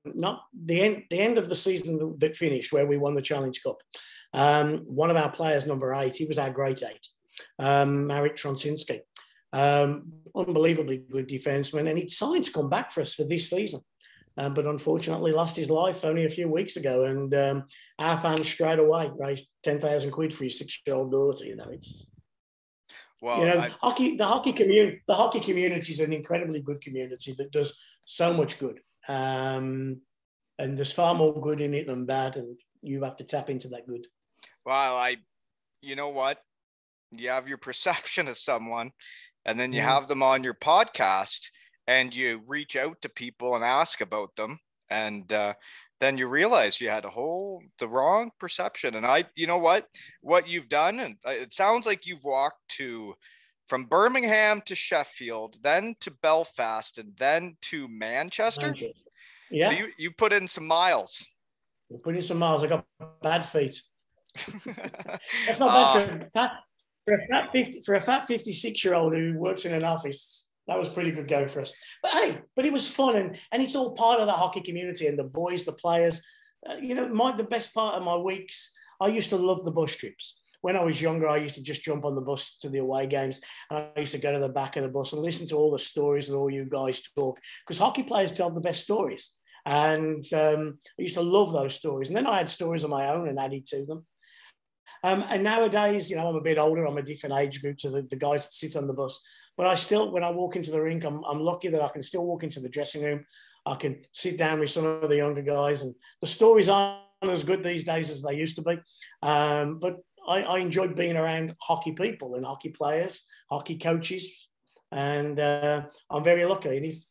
not the end of the season that finished where we won the Challenge Cup. One of our players, number 8, he was our great 8, Marek Tronsinski. Unbelievably good defenseman, and he'd signed to come back for us for this season. But unfortunately lost his life only a few weeks ago. And our fans straight away raised 10,000 quid for his 6-year-old daughter. You know, it's... Well, the hockey community is an incredibly good community that does so much good. And there's far more good in it than bad, and you have to tap into that good. Well, you know what? You have your perception of someone, and then you have them on your podcast, and you reach out to people and ask about them, and then you realize you had the wrong perception. And you know what you've done, and it sounds like you've walked from Birmingham to Sheffield, then to Belfast, and then to Manchester. Yeah. So you put in some miles. You put in some miles. I got bad feet. That's not bad for a fat 56-year-old who works in an office. That was pretty good going for us. But it was fun, and it's all part of the hockey community and the boys, the players. The best part of my weeks, I used to love the bus trips. When I was younger, I used to just jump on the bus to the away games, and I used to go to the back of the bus and listen to all the stories that all you guys talk, because hockey players tell the best stories. And I used to love those stories. And then I had stories of my own and added to them. And nowadays, I'm a bit older. I'm a different age group to the guys that sit on the bus. But I still, when I walk into the rink, I'm lucky that I can still walk into the dressing room. I can sit down with some of the younger guys, and the stories aren't as good these days as they used to be. But I enjoy being around hockey people and hockey players, hockey coaches, and I'm very lucky. And if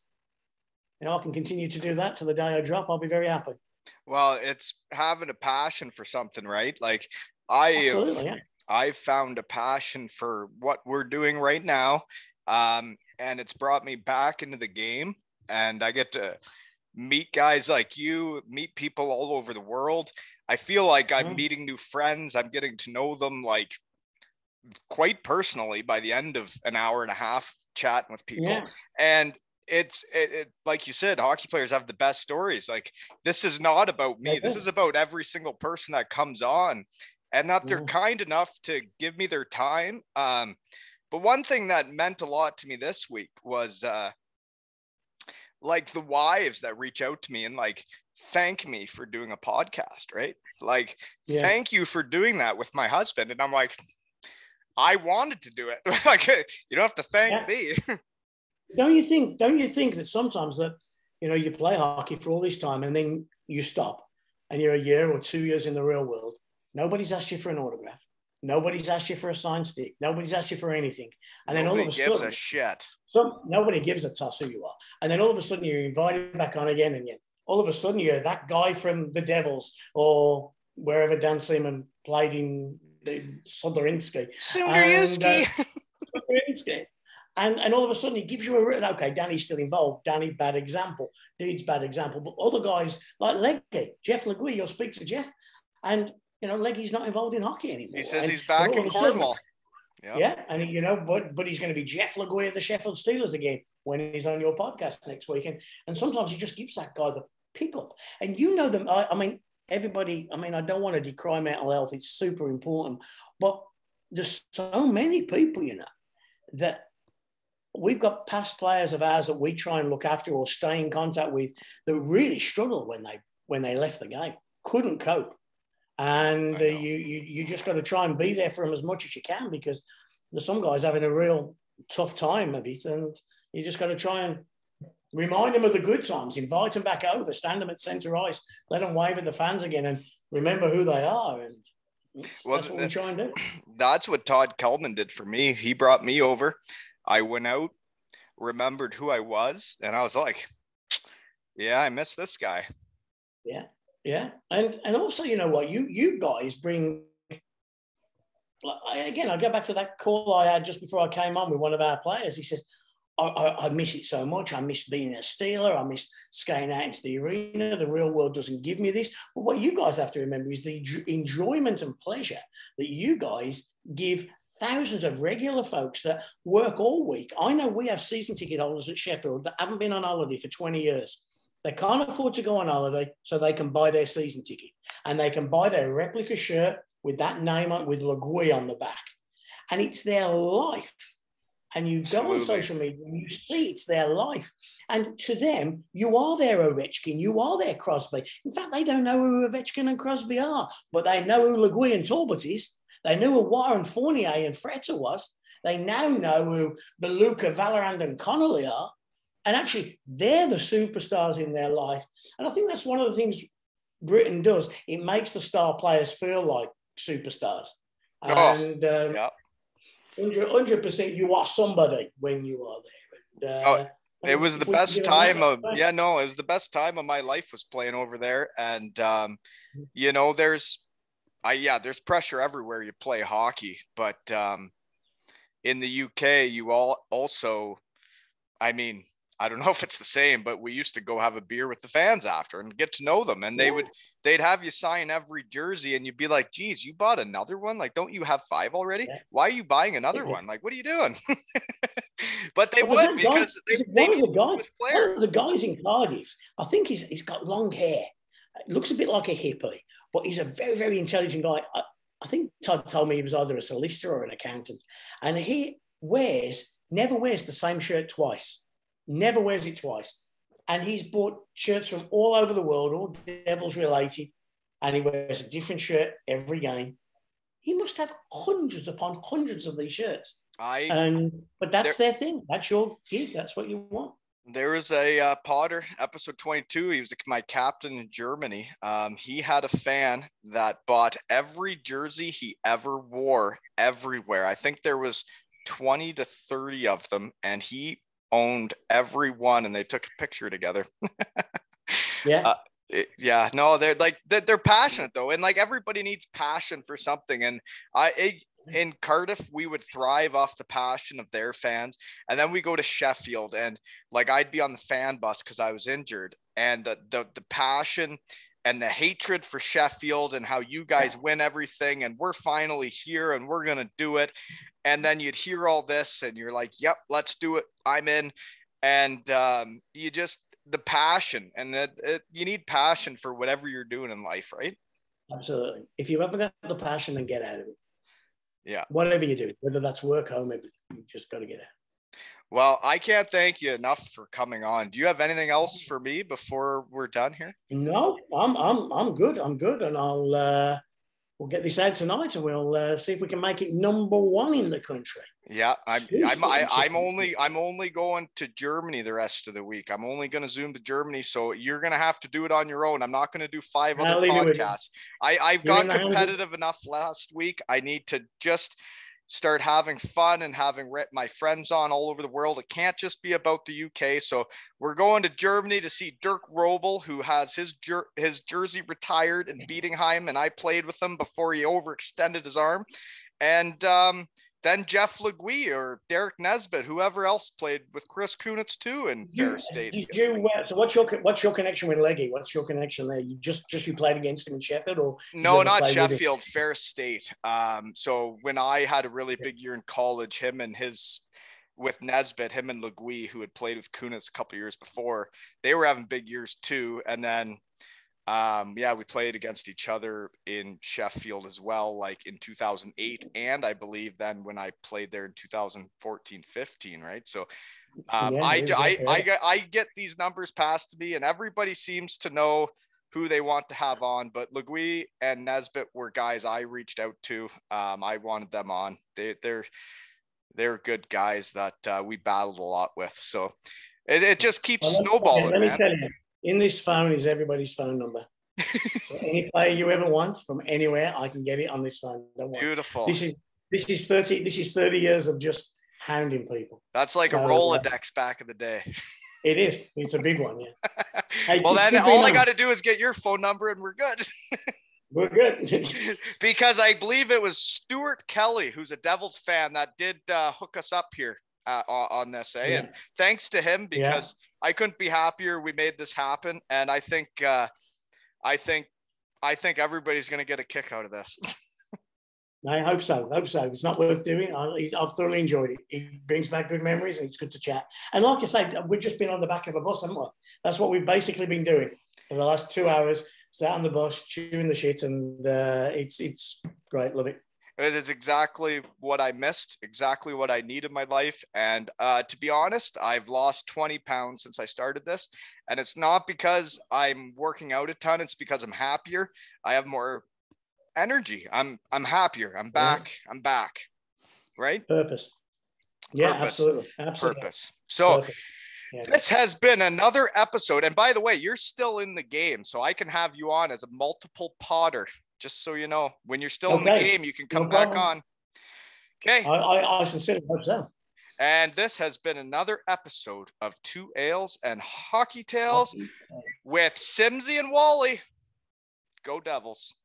I can continue to do that till the day I drop, I'll be very happy. Well, it's having a passion for something, right? Like I've found a passion for what we're doing right now. And it's brought me back into the game, and I get to meet guys like you, meet people all over the world. I feel like I'm meeting new friends. I'm getting to know them like quite personally by the end of an hour and a half chatting with people. Yeah. And it's like you said, hockey players have the best stories. Like, this is not about me. This is about every single person that comes on, and that they're kind enough to give me their time. But one thing that meant a lot to me this week was like the wives that reach out to me and like thank me for doing a podcast, right? Like, thank you for doing that with my husband. And I'm like, I wanted to do it. Like, you don't have to thank me. Don't you think that sometimes that, you know, you play hockey for all this time and then you stop and you're a year or 2 years in the real world. Nobody's asked you for an autograph. Nobody's asked you for a signed stick. Nobody's asked you for anything. And then all of a sudden, gives a shit. Nobody gives a toss who you are. And then all of a sudden you're invited back on again, and all of a sudden you're that guy from the Devils or wherever Dan Seaman played in the Suderinsky. And all of a sudden he gives you a written, okay, Danny's still involved. Danny, bad example. Deeds, bad example. But other guys like Leggy, Jeff Legui, you'll speak to Jeff, and, you know, Leggy's not involved in hockey anymore. He says he's back in Cornwall. Yeah, and you know, but he's going to be Jeff Legui of the Sheffield Steelers again when he's on your podcast next week. And sometimes he just gives that guy the pickup. And you know them. I mean, everybody. I mean, I don't want to decry mental health. It's super important, but there's so many people, you know, that we've got past players of ours that we try and look after or stay in contact with that really struggled when they left the game, couldn't cope. And you just got to try and be there for them as much as you can, because there's some guys having a real tough time of it, and you just got to try and remind them of the good times, invite them back over, stand them at centre ice, let them wave at the fans again, and remember who they are. And that's what we try and do. That's what Todd Kelman did for me. He brought me over. I went out, remembered who I was, and I was like, yeah, I miss this guy. Yeah. Yeah, and also, you know what, you guys bring. Again, I go back to that call I had just before I came on with one of our players. He says, I miss it so much. I miss being a Steeler. I miss skating out into the arena. The real world doesn't give me this. But what you guys have to remember is the enjoyment and pleasure that you guys give thousands of regular folks that work all week. I know we have season ticket holders at Sheffield that haven't been on holiday for 20 years. They can't afford to go on holiday, so they can buy their season ticket, and they can buy their replica shirt with that name on, with Legui on the back. And it's their life. And you go on social media and you see it's their life. And to them, you are their Ovechkin, you are their Crosby. In fact, they don't know who Ovechkin and Crosby are, but they know who Legui and Talbot is. They knew who Warren Fournier and Fretter was. They now know who Beluca, Valorand and Connolly are. And actually, they're the superstars in their life. And I think that's one of the things Britain does. It makes the star players feel like superstars. And 100% you are somebody when you are there. And, it was the best time of, it was the best time of my life was playing over there. And, you know, there's pressure everywhere you play hockey. But in the UK, you also, I mean, I don't know if it's the same, but we used to go have a beer with the fans after and get to know them. And they'd have you sign every jersey and you'd be like, geez, you bought another one? Like, don't you have 5 already? Yeah. Why are you buying another one? Like, what are you doing? But they would, because they one of the guys in Cardiff, I think he's got long hair. It looks a bit like a hippie, but he's a very, very intelligent guy. I think Todd told me he was either a solicitor or an accountant. And he never wears the same shirt twice. Never wears it twice. And he's bought shirts from all over the world, all Devils related, and he wears a different shirt every game. He must have hundreds upon hundreds of these shirts. But that's their thing. That's your gig. That's what you want. There is a Potter, episode 22. He was my captain in Germany. He had a fan that bought every jersey he ever wore everywhere. I think there was 20 to 30 of them, and he owned every one, and they took a picture together. Yeah. Yeah, no, they're passionate though, and like everybody needs passion for something. And in Cardiff, we would thrive off the passion of their fans, and then we go to Sheffield, and like I'd be on the fan bus because I was injured, and the passion and the hatred for Sheffield and how you guys win everything, and we're finally here, and we're gonna do it. And then you'd hear all this, and you're like, "Yep, let's do it. I'm in." And you just the passion, and that you need passion for whatever you're doing in life, right? Absolutely. If you ever got the passion, then get out of it. Yeah. Whatever you do, whether that's work, home, everything, you just got to get out. Well, I can't thank you enough for coming on. Do you have anything else for me before we're done here? No, I'm good. I'm good, and we'll get this out tonight, and we'll see if we can make it number one in the country. Yeah, I'm only going to Germany the rest of the week. I'm only going to Zoom to Germany, so you're going to have to do it on your own. I'm not going to do 5 other podcasts. I've got competitive enough last week. I need to just start having fun and having my friends on all over the world. It can't just be about the UK. So we're going to Germany to see Dirk Robel, who has his jersey retired in Bietigheim, and I played with him before he overextended his arm. And then Jeff Legui or Derek Nesbitt, whoever else played with Chris Kunitz too in Ferris State. So what's your connection with Leggy? What's your connection there? You you played against him in Sheffield, or no, not Sheffield, Ferris State. So when I had a really big year in college, him and Legui, who had played with Kunitz a couple of years before, they were having big years too. And then we played against each other in Sheffield as well, like in 2008. And I believe then when I played there in 2014-15, right? So I get these numbers passed to me, and everybody seems to know who they want to have on. But Legui and Nesbitt were guys I reached out to. I wanted them on. They're good guys that we battled a lot with. So it just keeps snowballing. Let me tell you. In this phone is everybody's phone number. So any player you ever want from anywhere, I can get it on this phone. Don't worry. Beautiful. This is 30 years of just hounding people. That's like a Rolodex back in the day. It is. It's a big one, yeah. Hey, well, then all I got to do is get your phone number and we're good. We're good. Because I believe it was Stuart Kelly, who's a Devils fan, that did hook us up here on this, eh? Yeah. And thanks to him, because I couldn't be happier we made this happen. And I think everybody's going to get a kick out of this. I hope so. It's not worth doing. I've thoroughly enjoyed it. It brings back good memories, and it's good to chat. And like I say, we've just been on the back of a bus, haven't we? That's what we've basically been doing for the last 2 hours. Sat on the bus, chewing the shit, and it's great. Love it. It is exactly what I missed, exactly what I need in my life. And to be honest, I've lost 20 pounds since I started this. And it's not because I'm working out a ton. It's because I'm happier. I have more energy. I'm happier. I'm back. Yeah. I'm back. Right? Purpose. Yeah, absolutely. Purpose. So this has been another episode. And by the way, you're still in the game, so I can have you on as a multiple podder. Just so you know, when you're still in the game, you can come back on. Okay. I sincerely hope so. And this has been another episode of Two Ales and Hockey Tales with Simsy and Wally. Go Devils.